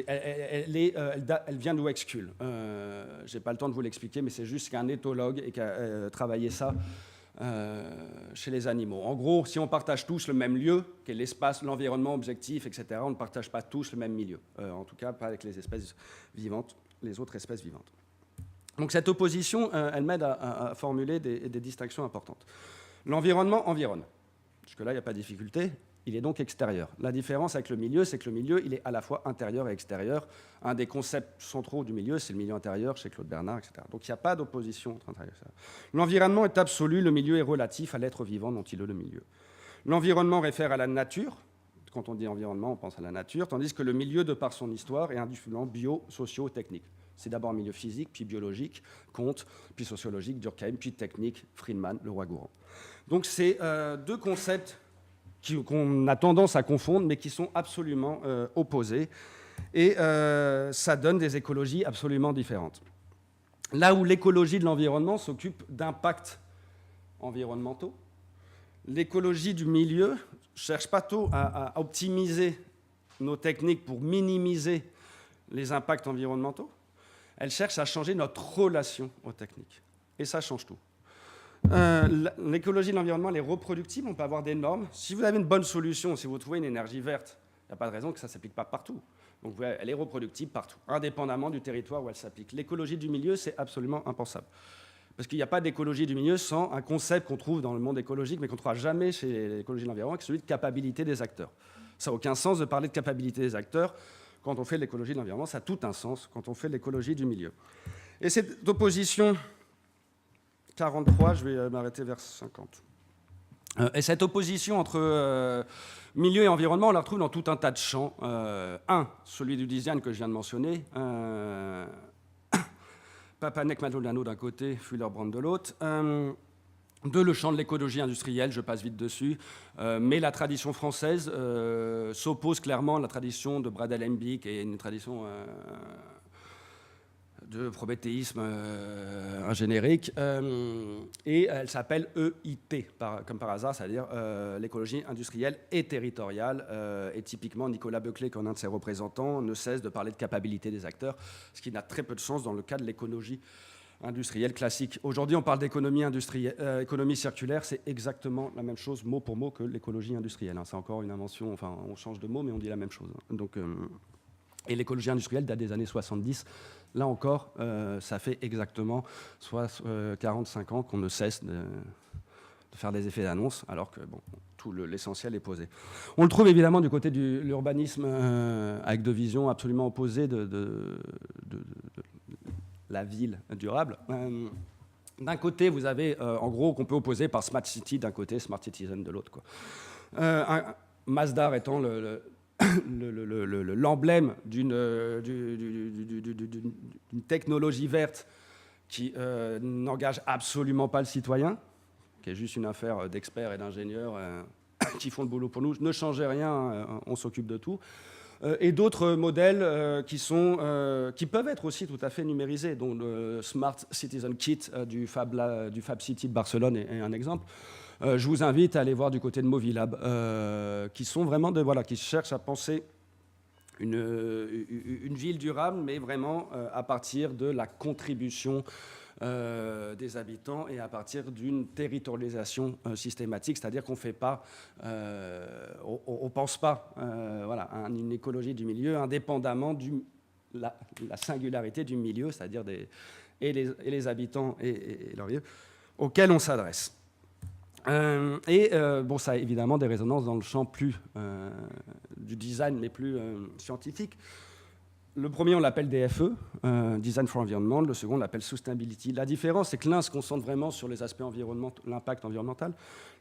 elle vient de Uexküll. Je n'ai pas le temps de vous l'expliquer, mais c'est juste qu'un éthologue et qui a travaillé ça chez les animaux. En gros, si on partage tous le même lieu, qui est l'espace, l'environnement objectif, etc., on ne partage pas tous le même milieu. En tout cas, pas avec les espèces vivantes, les autres espèces vivantes. Donc cette opposition, elle m'aide à formuler des distinctions importantes. L'environnement environne. Jusque-là, il n'y a pas de difficulté. Il est donc extérieur. La différence avec le milieu, c'est que le milieu, il est à la fois intérieur et extérieur. Un des concepts centraux du milieu, c'est le milieu intérieur, chez Claude Bernard, etc. Donc il n'y a pas d'opposition entre intérieur et extérieur. L'environnement est absolu, le milieu est relatif à l'être vivant dont il est le milieu. L'environnement réfère à la nature. Quand on dit environnement, on pense à la nature, tandis que le milieu, de par son histoire, est indifferent bio, socio, technique. C'est d'abord un milieu physique, puis biologique, Comte, puis sociologique, Durkheim, puis technique, Friedman, Leroy-Gourhan. Donc c'est deux concepts qu'on a tendance à confondre, mais qui sont absolument opposés. Et ça donne des écologies absolument différentes. Là où l'écologie de l'environnement s'occupe d'impacts environnementaux, l'écologie du milieu cherche pas tôt à optimiser nos techniques pour minimiser les impacts environnementaux. Elle cherche à changer notre relation aux techniques. Et ça change tout. L'écologie de l'environnement, elle est reproductible, on peut avoir des normes. Si vous avez une bonne solution, si vous trouvez une énergie verte, il n'y a pas de raison que ça ne s'applique pas partout. Donc elle est reproductible partout, indépendamment du territoire où elle s'applique. L'écologie du milieu, c'est absolument impensable. Parce qu'il n'y a pas d'écologie du milieu sans un concept qu'on trouve dans le monde écologique, mais qu'on ne trouvera jamais chez l'écologie de l'environnement, qui est celui de capacité des acteurs. Ça n'a aucun sens de parler de capacité des acteurs quand on fait de l'écologie de l'environnement. Ça a tout un sens quand on fait de l'écologie du milieu. Et cette opposition... 43, je vais m'arrêter vers 50. Et cette opposition entre milieu et environnement, on la retrouve dans tout un tas de champs. Celui du design que je viens de mentionner. Papanek, Maldonado d'un côté, Fuller-Brandt de l'autre. Deux, le champ de l'écologie industrielle, je passe vite dessus. Mais la tradition française s'oppose clairement à la tradition de Brad Alembic et une tradition... de prométhéisme ingénérique, et elle s'appelle EIT, comme par hasard, c'est-à-dire l'écologie industrielle et territoriale. Et typiquement, Nicolas Beuclé, qui est un de ses représentants, ne cesse de parler de capacité des acteurs, ce qui n'a très peu de sens dans le cas de l'écologie industrielle classique. Aujourd'hui, on parle d'économie économie circulaire, c'est exactement la même chose, mot pour mot, que l'écologie industrielle. C'est encore une invention, enfin, on change de mot, mais on dit la même chose. Donc, et l'écologie industrielle date des années 70. Là encore, ça fait exactement 45 ans qu'on ne cesse de faire des effets d'annonce, alors que bon, tout l'essentiel est posé. On le trouve évidemment du côté de l'urbanisme, avec deux visions absolument opposées de la ville durable. D'un côté, vous avez, en gros, qu'on peut opposer par Smart City d'un côté, Smart Citizen de l'autre. Masdar étant l'emblème d'une technologie verte qui n'engage absolument pas le citoyen, qui est juste une affaire d'experts et d'ingénieurs qui font le boulot pour nous. Ne changez rien, on s'occupe de tout. Et d'autres modèles qui peuvent être aussi tout à fait numérisés, dont le Smart Citizen Kit du Fab City de Barcelone est un exemple. Je vous invite à aller voir du côté de Movilab, qui sont vraiment qui cherchent à penser une ville durable, mais vraiment à partir de la contribution des habitants et à partir d'une territorialisation systématique, c'est-à-dire qu'on fait pas, on pense pas à une écologie du milieu indépendamment de la singularité du milieu, c'est-à-dire les habitants et leur lieu auxquels on s'adresse. Bon, ça a évidemment des résonances dans le champ plus du design, mais plus scientifique. Le premier, on l'appelle DFE, Design for Environment. Le second, on l'appelle Sustainability. La différence, c'est que l'un se concentre vraiment sur les aspects environnementaux, l'impact environnemental.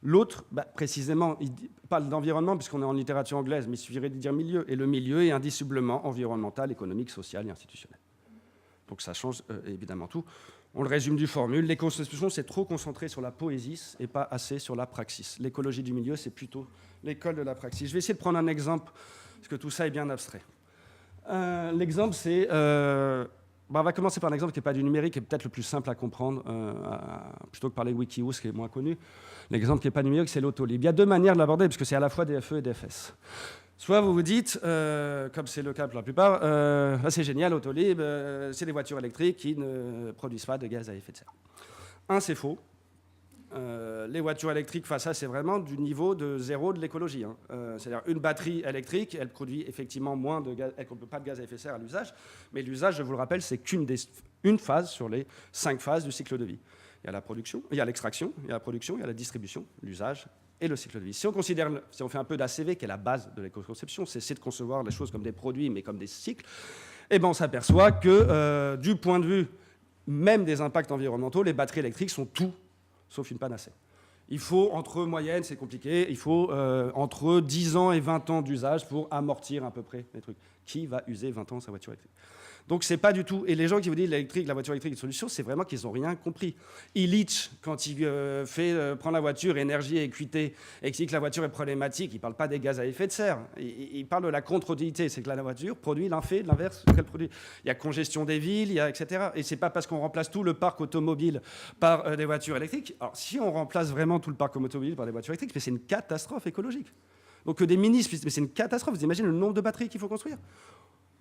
L'autre, précisément, il parle d'environnement, puisqu'on est en littérature anglaise, mais il suffirait de dire milieu. Et le milieu est indissolublement environnemental, économique, social et institutionnel. Donc ça change évidemment tout. On le résume du formule. Les constitutions, c'est trop concentré sur la poésis et pas assez sur la praxis. L'écologie du milieu, c'est plutôt l'école de la praxis. Je vais essayer de prendre un exemple, parce que tout ça est bien abstrait. L'exemple, c'est... on va commencer par un exemple qui n'est pas du numérique, qui est peut-être le plus simple à comprendre, plutôt que parler de Wikihow, qui est moins connu. L'exemple qui n'est pas numérique, c'est l'autolib. Il y a deux manières de l'aborder, parce que c'est à la fois DFE et DFS. Soit vous vous dites, comme c'est le cas pour la plupart, c'est génial, Autolib, c'est des voitures électriques qui ne produisent pas de gaz à effet de serre. C'est faux. Les voitures électriques, ça c'est vraiment du niveau de zéro de l'écologie. C'est-à-dire une batterie électrique, elle produit effectivement moins de gaz, elle ne produit pas de gaz à effet de serre à l'usage, mais l'usage, je vous le rappelle, c'est une phase sur les 5 phases du cycle de vie. Il y a la production, il y a l'extraction, il y a la production, il y a la distribution, l'usage et le cycle de vie. Si on fait un peu d'ACV, qui est la base de l'éco-conception, c'est de concevoir les choses comme des produits, mais comme des cycles, on s'aperçoit que du point de vue même des impacts environnementaux, les batteries électriques sont tout sauf une panacée. Il faut, entre moyenne, c'est compliqué, il faut entre 10 ans et 20 ans d'usage pour amortir à peu près les trucs. Qui va user 20 ans sa voiture électrique ? Donc c'est pas du tout... Et les gens qui vous disent la voiture électrique est une solution, c'est vraiment qu'ils n'ont rien compris. Illich, quand il prend la voiture énergie et équité, et qu'il dit que la voiture est problématique, il ne parle pas des gaz à effet de serre. Il parle de la contre-utilité, c'est que la voiture produit l'inverse qu'elle produit. Il y a congestion des villes, etc. Et c'est pas parce qu'on remplace tout le parc automobile par des voitures électriques. Alors si on remplace vraiment tout le parc automobile par des voitures électriques, mais c'est une catastrophe écologique. Donc des ministres, mais c'est une catastrophe. Vous imaginez le nombre de batteries qu'il faut construire ?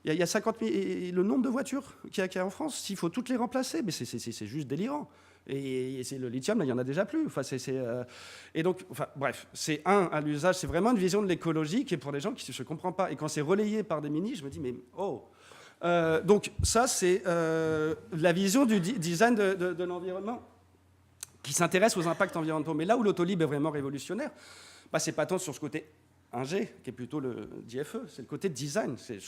Il y a 50 000, et le nombre de voitures qu'il y a en France, s'il faut toutes les remplacer, mais c'est juste délirant. Et c'est le lithium, là, il n'y en a déjà plus. Et donc, bref, c'est à l'usage, c'est vraiment une vision de l'écologie qui est pour des gens qui ne se comprennent pas. Et quand c'est relayé par des ministres, je me dis, mais oh. Donc ça, c'est la vision du design de l'environnement qui s'intéresse aux impacts environnementaux. Mais là où l'autolib est vraiment révolutionnaire, c'est pas tant sur ce côté ingé, qui est plutôt le DFE, c'est le côté design, c'est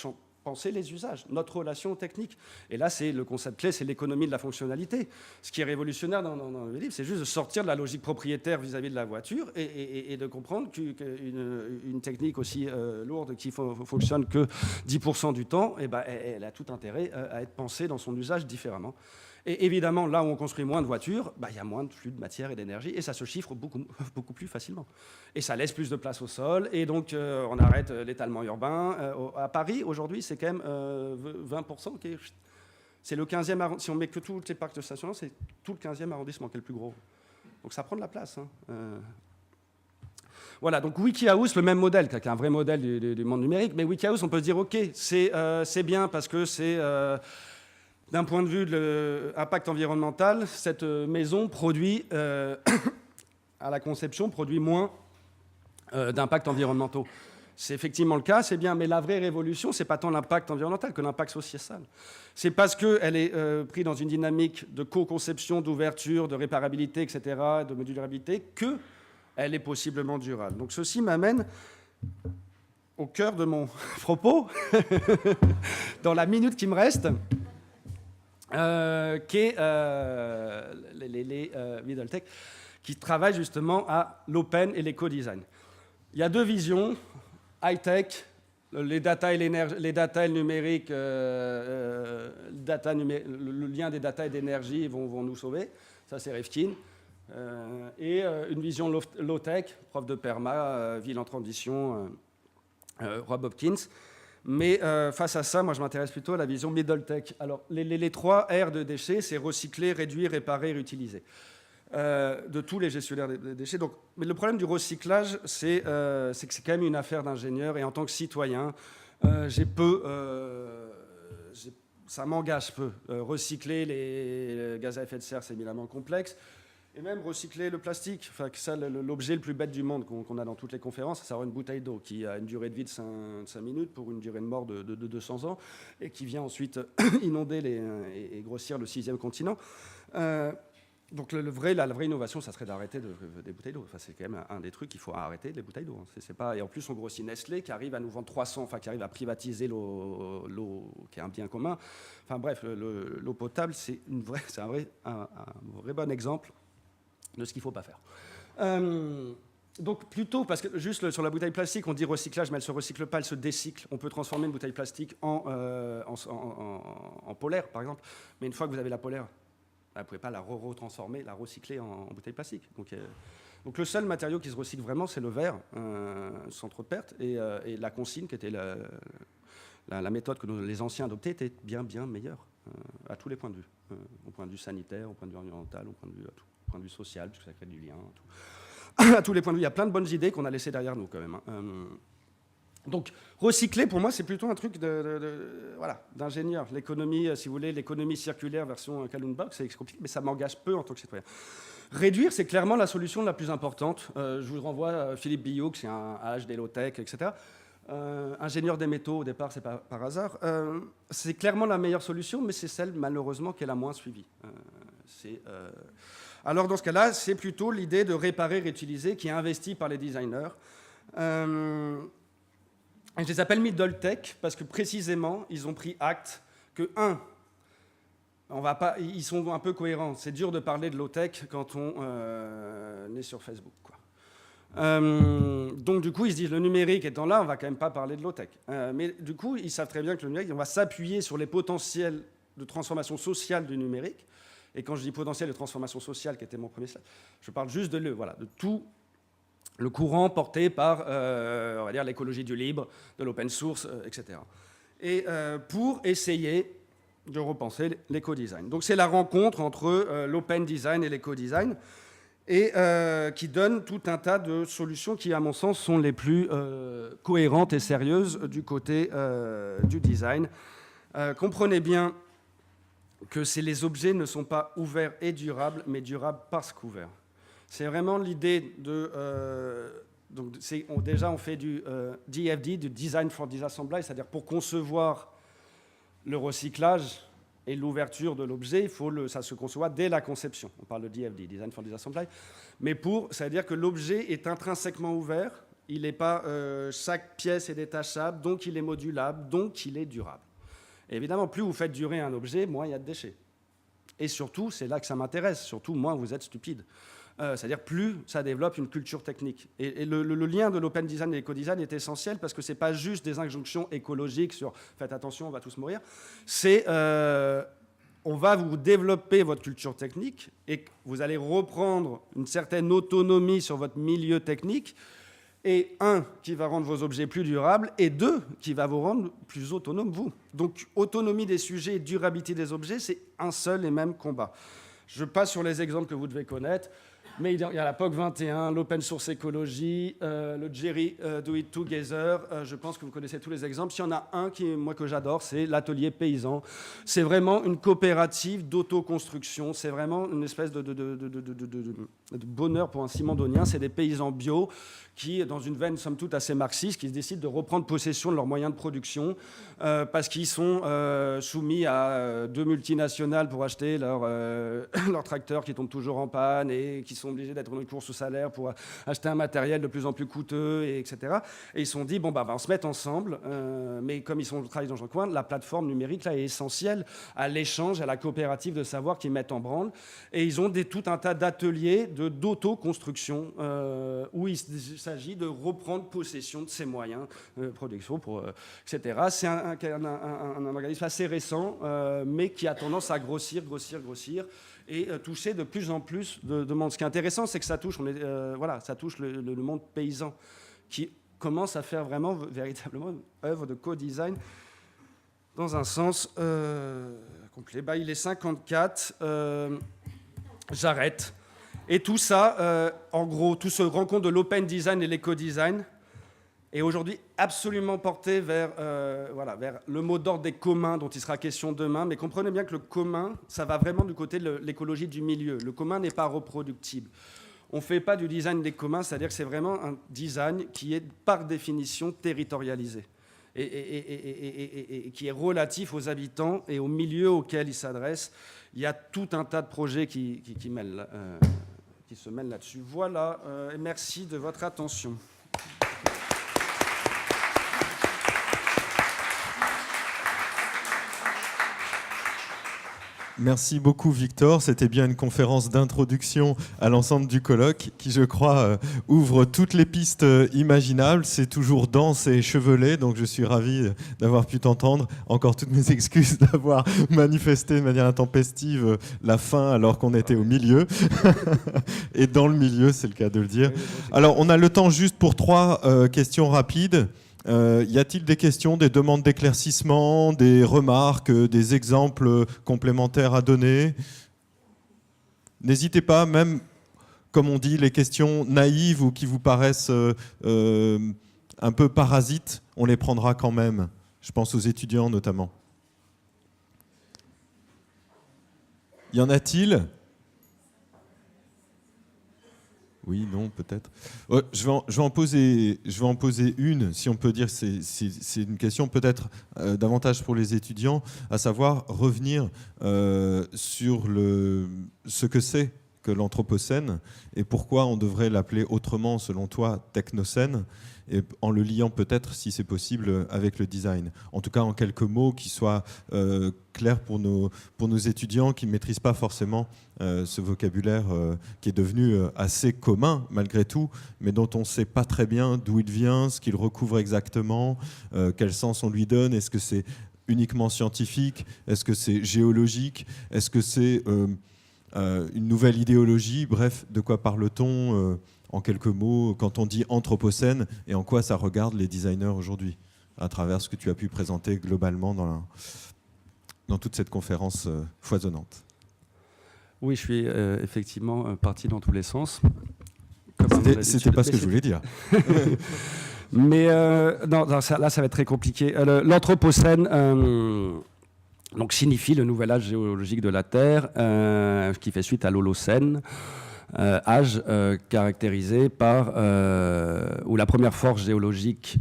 penser les usages, notre relation technique. Et là, c'est le concept clé, c'est l'économie de la fonctionnalité. Ce qui est révolutionnaire dans le livre, c'est juste de sortir de la logique propriétaire vis-à-vis de la voiture et de comprendre qu'une technique aussi lourde qui fonctionne que 10% du temps, elle a tout intérêt à être pensée dans son usage différemment. Et évidemment, là où on construit moins de voitures, il y a moins de flux de matière et d'énergie, et ça se chiffre beaucoup plus facilement. Et ça laisse plus de place au sol, et donc on arrête l'étalement urbain. À Paris, aujourd'hui, c'est quand même 20% qui est C'est le 15e arrondissement. Si on met que tous les parcs de stationnement, c'est tout le 15e arrondissement qui est le plus gros. Donc ça prend de la place. Voilà, donc WikiHouse, le même modèle, qui est un vrai modèle du monde numérique, mais WikiHouse, on peut se dire, OK, c'est bien parce que c'est, d'un point de vue de l'impact environnemental, cette maison produit, à la conception, produit moins d'impacts environnementaux. C'est effectivement le cas, c'est bien, mais la vraie révolution, c'est pas tant l'impact environnemental que l'impact sociétal. C'est parce qu'elle est prise dans une dynamique de co-conception, d'ouverture, de réparabilité, etc., de modulabilité, qu'elle est possiblement durable. Donc ceci m'amène au cœur de mon propos, dans la minute qui me reste, qui est les middle tech, qui travaillent justement à l'open et l'éco-design. Il y a deux visions, high-tech, les data et l'énergie, les data et le numérique, le lien des data et d'énergie vont nous sauver. Ça, c'est Rifkin. Et une vision low-tech, prof de perma, ville en transition, Rob Hopkins. Mais face à ça, moi, je m'intéresse plutôt à la vision middle tech. Alors, les 3 R de déchets, c'est recycler, réduire, réparer, réutiliser. De tous les gestionnaires des déchets. Donc, mais le problème du recyclage, c'est que c'est quand même une affaire d'ingénieur. Et en tant que citoyen, ça m'engage peu. Recycler les gaz à effet de serre, c'est éminemment complexe. Et même recycler le plastique, enfin, ça, l'objet le plus bête du monde qu'on a dans toutes les conférences, c'est une bouteille d'eau qui a une durée de vie de 5 minutes pour une durée de mort de 200 ans et qui vient ensuite inonder et grossir le 6e continent. Donc la vraie innovation, ça serait d'arrêter des bouteilles d'eau. Enfin, c'est quand même un des trucs qu'il faut arrêter, les bouteilles d'eau. C'est pas... Et en plus, on grossit Nestlé qui arrive à nous vendre 300, enfin qui arrive à privatiser l'eau qui est un bien commun. Enfin bref, l'eau potable, c'est un vrai bon exemple de ce qu'il ne faut pas faire. Donc plutôt, parce que juste sur la bouteille plastique, on dit recyclage, mais elle ne se recycle pas, elle se décycle. On peut transformer une bouteille plastique en polaire, par exemple. Mais une fois que vous avez la polaire, vous ne pouvez pas la retransformer, la recycler en bouteille plastique. Donc le seul matériau qui se recycle vraiment, c'est le verre, sans trop de pertes, et la consigne, qui était la méthode que les anciens adoptaient, était bien meilleure, à tous les points de vue. Au point de vue sanitaire, au point de vue environnemental, au point de vue social, puisque ça crée du lien. Tout. À tous les points de vue, il y a plein de bonnes idées qu'on a laissées derrière nous, quand même. Donc, recycler, pour moi, c'est plutôt un truc d'ingénieur. L'économie, si vous voulez, l'économie circulaire version Kalundbach, c'est compliqué, mais ça m'engage peu en tant que citoyen. Réduire, c'est clairement la solution la plus importante. Je vous renvoie à Philippe Billot, qui est un HD Low-Tech, etc. Ingénieur des métaux, au départ, c'est pas par hasard. C'est clairement la meilleure solution, mais c'est celle, malheureusement, qui est la moins suivie. Alors, dans ce cas-là, c'est plutôt l'idée de réparer, réutiliser, qui est investie par les designers. Je les appelle middle tech parce que précisément, ils ont pris acte que, ils sont un peu cohérents. C'est dur de parler de low tech quand on est sur Facebook, quoi. Donc du coup, ils se disent, le numérique étant là, on va quand même pas parler de low tech. Mais du coup, ils savent très bien que le numérique, on va s'appuyer sur les potentiels de transformation sociale du numérique. Et quand je dis potentiel de transformation sociale, qui était mon premier slide, je parle juste de tout le courant porté par, on va dire, l'écologie du libre, de l'open source, etc. Et pour essayer de repenser l'éco-design. Donc c'est la rencontre entre l'open design et l'éco-design, et qui donne tout un tas de solutions qui, à mon sens, sont les plus cohérentes et sérieuses du côté du design. Comprenez bien que les objets ne sont pas ouverts et durables, mais durables parce qu'ouverts. C'est vraiment l'idée de... déjà, on fait du DFD, du Design for Disassembly, c'est-à-dire pour concevoir le recyclage et l'ouverture de l'objet, ça se conçoit dès la conception. On parle de DFD, Design for Disassembly. Mais c'est-à-dire que l'objet est intrinsèquement ouvert, il n'est pas... chaque pièce est détachable, donc il est modulable, donc il est durable. Et évidemment, plus vous faites durer un objet, moins il y a de déchets. Et surtout, c'est là que ça m'intéresse, surtout moins vous êtes stupide. C'est-à-dire plus ça développe une culture technique. Et le lien de l'open design et l'éco-design est essentiel parce que ce n'est pas juste des injonctions écologiques sur « faites attention, on va tous mourir », c'est on va vous développer votre culture technique et vous allez reprendre une certaine autonomie sur votre milieu technique Et un, qui va rendre vos objets plus durables, et deux, qui va vous rendre plus autonome, vous. Donc, autonomie des sujets et durabilité des objets, c'est un seul et même combat. Je passe sur les exemples que vous devez connaître, mais il y a la POC 21, l'open source écologie, le Jerry Do It Together, je pense que vous connaissez tous les exemples. S'il y en a un que j'adore, c'est l'atelier paysan. C'est vraiment une coopérative d'autoconstruction, c'est vraiment une espèce de bonheur pour un Simondonien. C'est des paysans bio qui, dans une veine somme toute assez marxiste, qui décident de reprendre possession de leurs moyens de production parce qu'ils sont soumis à deux multinationales pour acheter leurs tracteurs qui tombent toujours en panne et qui sont obligés d'être dans une course au salaire pour acheter un matériel de plus en plus coûteux, etc. Et ils se sont dit, bon, on se met ensemble, mais comme ils travaillent dans un coin, la plateforme numérique là, est essentielle à l'échange, à la coopérative de savoir qu'ils mettent en branle. Et ils ont tout un tas d'ateliers d'auto-construction où il s'agit de reprendre possession de ces moyens de production, etc. C'est un organisme assez récent, mais qui a tendance à grossir, et toucher de plus en plus de monde. Ce qui est intéressant, c'est que ça touche, ça touche le monde paysan, qui commence à faire véritablement une œuvre de co-design dans un sens complet. Il est 54, j'arrête. Et tout ça, en gros, tout ce rencontre de l'open design et l'éco-design est aujourd'hui absolument porté vers le mot d'ordre des communs dont il sera question demain. Mais comprenez bien que le commun, ça va vraiment du côté de l'écologie du milieu. Le commun n'est pas reproductible. On ne fait pas du design des communs, c'est-à-dire que c'est vraiment un design qui est par définition territorialisé et qui est relatif aux habitants et aux milieux auxquels il s'adresse. Il y a tout un tas de projets qui se mêlent là-dessus. Voilà, et merci de votre attention. Merci beaucoup Victor, c'était bien une conférence d'introduction à l'ensemble du colloque qui je crois ouvre toutes les pistes imaginables, c'est toujours dense et chevelé donc je suis ravi d'avoir pu t'entendre, encore toutes mes excuses d'avoir manifesté de manière intempestive la fin alors qu'on était au milieu et dans le milieu c'est le cas de le dire. Alors on a le temps juste pour 3 questions rapides. Y a-t-il des questions, des demandes d'éclaircissement, des remarques, des exemples complémentaires à donner? N'hésitez pas, même, comme on dit, les questions naïves ou qui vous paraissent un peu parasites, on les prendra quand même. Je pense aux étudiants notamment. Y en a-t-il ? Oui, non, peut-être. Je vais en poser une, si on peut dire. C'est une question peut-être davantage pour les étudiants, à savoir revenir sur ce que c'est que l'Anthropocène et pourquoi on devrait l'appeler autrement, selon toi, technocène, et en le liant peut-être, si c'est possible, avec le design. En tout cas, en quelques mots qui soient clairs pour nos étudiants qui ne maîtrisent pas forcément ce vocabulaire qui est devenu assez commun, malgré tout, mais dont on ne sait pas très bien d'où il vient, ce qu'il recouvre exactement, quel sens on lui donne. Est-ce que c'est uniquement scientifique? Est-ce que c'est géologique? Est-ce que c'est une nouvelle idéologie? Bref, de quoi parle-t-on en quelques mots quand on dit anthropocène et en quoi ça regarde les designers aujourd'hui à travers ce que tu as pu présenter globalement dans toute cette conférence foisonnante? Oui, je suis effectivement parti dans tous les sens. C'était pas ce que je voulais dire. Mais non, là, ça va être très compliqué. L'anthropocène donc, signifie le nouvel âge géologique de la Terre, qui fait suite à l'Holocène. Âge caractérisé par où la première force géologique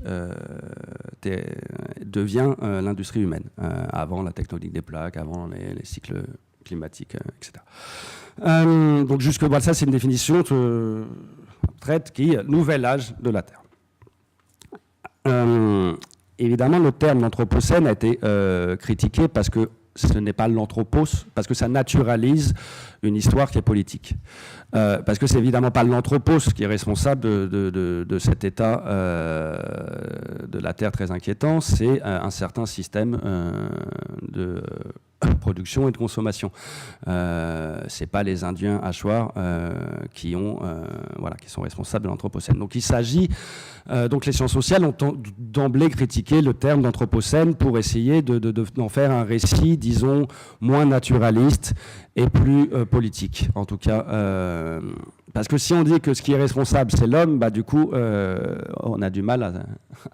devient l'industrie humaine, avant la tectonique des plaques, avant les cycles climatiques, etc. Donc ça c'est une définition traite qui est nouvel âge de la Terre. Évidemment, le terme d'anthropocène a été critiqué parce que ce n'est pas l'anthropos, parce que ça naturalise une histoire qui est politique. Parce que c'est évidemment pas l'anthropos qui est responsable de cet état de la Terre très inquiétant, c'est un certain système production et de consommation. C'est pas les Indiens hachoirs qui sont responsables de l'Anthropocène. Donc il s'agit, donc les sciences sociales ont d'emblée critiqué le terme d'Anthropocène pour essayer d'en faire un récit, disons, moins naturaliste et plus politique. En tout cas, parce que si on dit que ce qui est responsable, c'est l'homme, bah, du coup, on a du mal à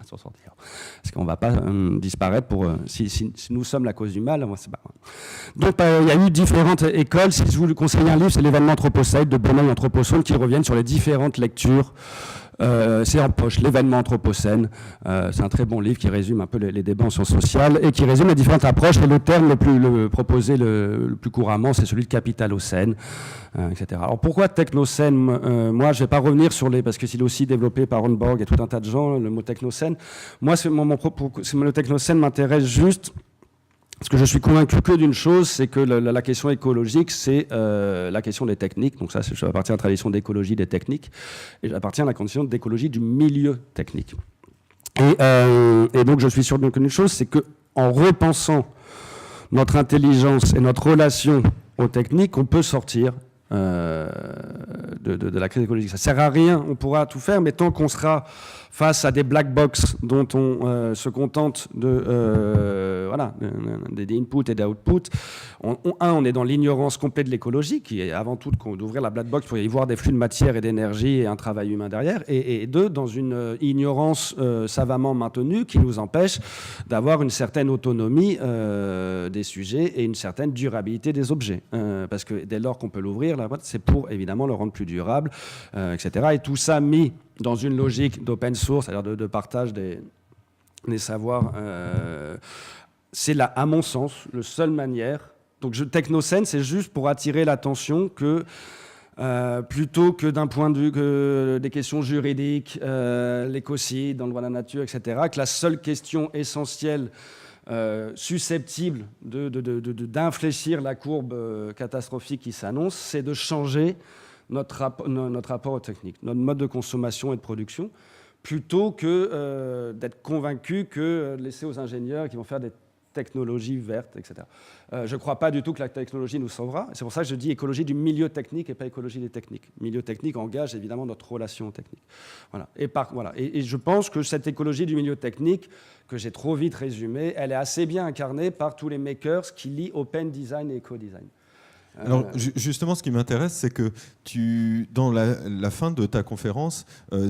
s'en sortir. Parce qu'on ne va pas disparaître si nous sommes la cause du mal. Moi, c'est pas... Donc, il y a eu différentes écoles. Si je vous conseille un livre, c'est l'événement Anthropocène de Bonneuil Anthropocène qui reviennent sur les différentes lectures. C'est en poche, l'événement Anthropocène. C'est un très bon livre qui résume un peu les débats en sciences sociales et qui résume les différentes approches. Et le terme le proposé le plus couramment, c'est celui de capitalocène, etc. Alors pourquoi technocène? Moi, je ne vais pas revenir sur parce que c'est aussi développé par Hornborg et tout un tas de gens, le mot technocène. Moi, le technocène m'intéresse juste parce que je suis convaincu que d'une chose, c'est que la question écologique, c'est la question des techniques. Donc ça, j'appartiens à la tradition d'écologie des techniques, et j'appartiens à la condition d'écologie du milieu technique. Et donc je suis sûr d'une chose, c'est qu'en repensant notre intelligence et notre relation aux techniques, on peut sortir de la crise écologique. Ça ne sert à rien, on pourra tout faire, mais tant qu'on sera face à des black box dont on se contente des inputs et des outputs, on est dans l'ignorance complète de l'écologie, qui est avant tout d'ouvrir la black box pour y voir des flux de matière et d'énergie et un travail humain derrière, et deux, dans une ignorance savamment maintenue qui nous empêche d'avoir une certaine autonomie des sujets et une certaine durabilité des objets. Parce que dès lors qu'on peut l'ouvrir, la boîte, c'est pour évidemment le rendre plus durable, etc. Et tout ça mis dans une logique d'open source, c'est-à-dire de partage des savoirs, c'est à mon sens, la seule manière. Donc technocène, c'est juste pour attirer l'attention que plutôt que d'un point de vue des questions juridiques, l'écocide, dans le droit de la nature, etc., que la seule question essentielle susceptible d'infléchir la courbe catastrophique qui s'annonce, c'est de changer notre rapport aux techniques, notre mode de consommation et de production, plutôt que d'être convaincu que de laisser aux ingénieurs qui vont faire des technologies vertes, etc. Je ne crois pas du tout que la technologie nous sauvera. C'est pour ça que je dis écologie du milieu technique et pas écologie des techniques. Milieu technique engage évidemment notre relation aux techniques. Voilà. Et je pense que cette écologie du milieu technique, que j'ai trop vite résumée, elle est assez bien incarnée par tous les makers qui lient open design et eco-design. Alors justement, ce qui m'intéresse, c'est que dans la fin de ta conférence,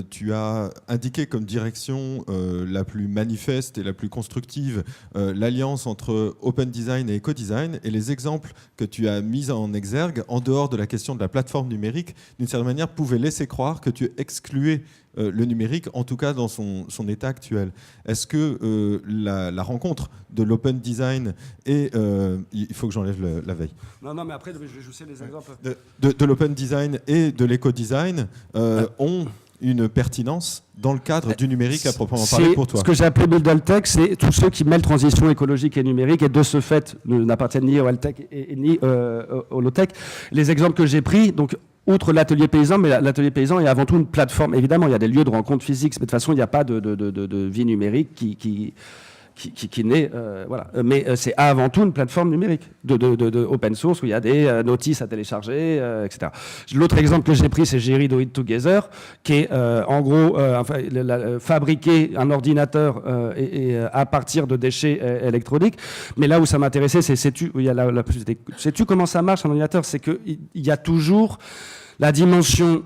tu as indiqué comme direction la plus manifeste et la plus constructive l'alliance entre open design et eco-design, et les exemples que tu as mis en exergue, en dehors de la question de la plateforme numérique, d'une certaine manière, pouvaient laisser croire que tu excluais le numérique, en tout cas dans son état actuel. Est-ce que la rencontre de l'open design et... il faut que j'enlève la veille. Non, mais après, je sais les exemples. De l'open design et de l'éco-design ont une pertinence dans le cadre du numérique à proprement parler pour toi? Ce que j'ai appelé Build All Tech, c'est tous ceux qui mêlent transition écologique et numérique et de ce fait n'appartiennent ni au All-Tech ni au Low-Tech. Les exemples que j'ai pris, donc outre l'atelier paysan, mais l'atelier paysan est avant tout une plateforme. Évidemment, il y a des lieux de rencontre physiques, mais de toute façon, il n'y a pas de vie numérique qui naît. Voilà. Mais c'est avant tout une plateforme numérique de open source où il y a des notices à télécharger, etc. L'autre exemple que j'ai pris, c'est Jerry Do It Together, qui est en gros fabriquer un ordinateur à partir de déchets électroniques. Mais là où ça m'intéressait, sais-tu comment ça marche un ordinateur? C'est qu'il y a toujours la dimension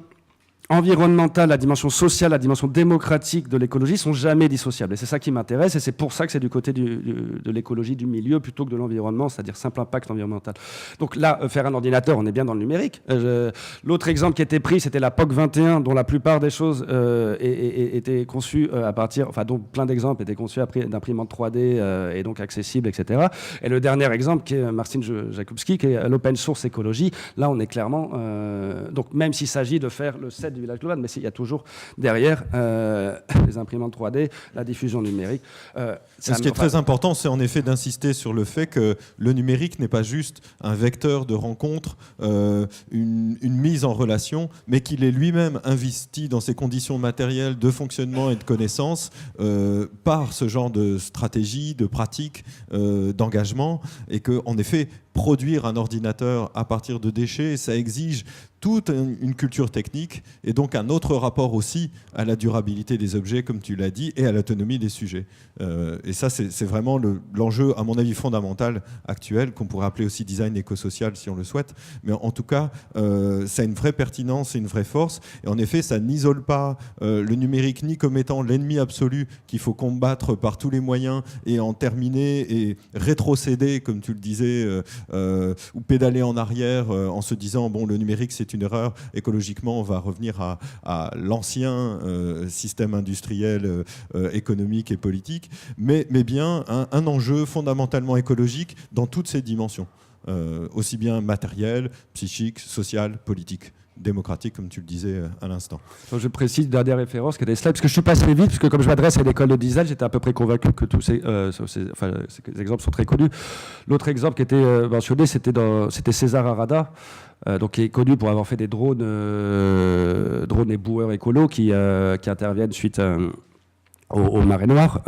environnementale, la dimension sociale, la dimension démocratique de l'écologie sont jamais dissociables. Et c'est ça qui m'intéresse, et c'est pour ça que c'est du côté de l'écologie du milieu plutôt que de l'environnement, c'est-à-dire simple impact environnemental. Donc là, faire un ordinateur, on est bien dans le numérique. L'autre exemple qui était pris, c'était la POC 21, dont la plupart des choses étaient conçues à partir, enfin, dont plein d'exemples étaient conçus d'imprimantes 3D et donc accessibles, etc. Et le dernier exemple, qui est Marcin Jakubski, qui est l'open source écologie. Là, on est clairement... donc même s'il s'agit de faire le set du du village global, mais il y a toujours derrière les imprimantes 3D, la diffusion numérique. Ce qui est très important, c'est en effet d'insister sur le fait que le numérique n'est pas juste un vecteur de rencontre, une mise en relation, mais qu'il est lui-même investi dans ses conditions matérielles de fonctionnement et de connaissance par ce genre de stratégie, de pratique, d'engagement, et qu'en effet, produire un ordinateur à partir de déchets, ça exige toute une culture technique et donc un autre rapport aussi à la durabilité des objets, comme tu l'as dit, et à l'autonomie des sujets. Et ça, c'est vraiment l'enjeu, à mon avis, fondamental actuel, qu'on pourrait appeler aussi design éco-social si on le souhaite. Mais en tout cas, ça a une vraie pertinence et une vraie force. Et en effet, ça n'isole pas le numérique ni comme étant l'ennemi absolu qu'il faut combattre par tous les moyens et en terminer et rétrocéder, comme tu le disais, ou pédaler en arrière en se disant bon, le numérique c'est une erreur, écologiquement on va revenir à l'ancien système industriel, économique et politique, mais bien un enjeu fondamentalement écologique dans toutes ses dimensions, aussi bien matériel, psychique, social, politique, démocratique, comme tu le disais à l'instant. Je précise une dernière référence qui est des slides, parce que je suis passé vite, parce que comme je m'adresse à l'école de design, j'étais à peu près convaincu que tous ces exemples sont très connus. L'autre exemple qui était mentionné, c'était César Arada, donc qui est connu pour avoir fait des drones éboueurs écolos qui interviennent suite au Marais Noir.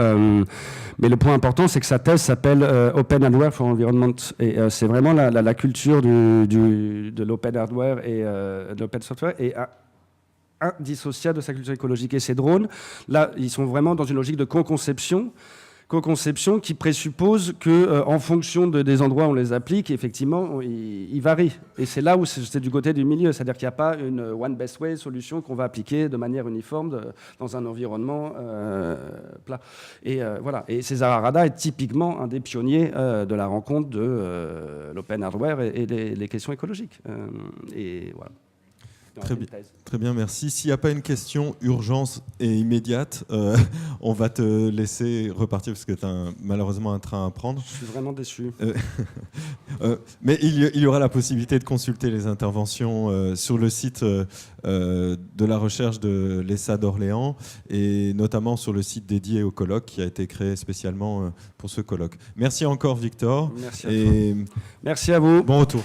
Mais le point important, c'est que sa thèse s'appelle Open Hardware for Environment. Et c'est vraiment la culture de l'open hardware et de l'open software et indissociable de sa culture écologique. Et ces drones, là, ils sont vraiment dans une logique de co-conception qui présuppose qu'en fonction des endroits où on les applique, effectivement, ils varient. Et c'est là où c'est du côté du milieu. C'est-à-dire qu'il n'y a pas une one best way solution qu'on va appliquer de manière uniforme dans un environnement plat. Et voilà. Et César Arada est typiquement un des pionniers de la rencontre de l'open hardware et des questions écologiques. Et voilà. Très bien, merci. S'il n'y a pas une question urgence et immédiate, on va te laisser repartir parce que tu as malheureusement un train à prendre. Je suis vraiment déçu. Mais il y aura la possibilité de consulter les interventions sur le site de la recherche de l'ESA d'Orléans et notamment sur le site dédié au colloque qui a été créé spécialement pour ce colloque. Merci encore, Victor. Merci à toi. Merci à vous. Bon retour.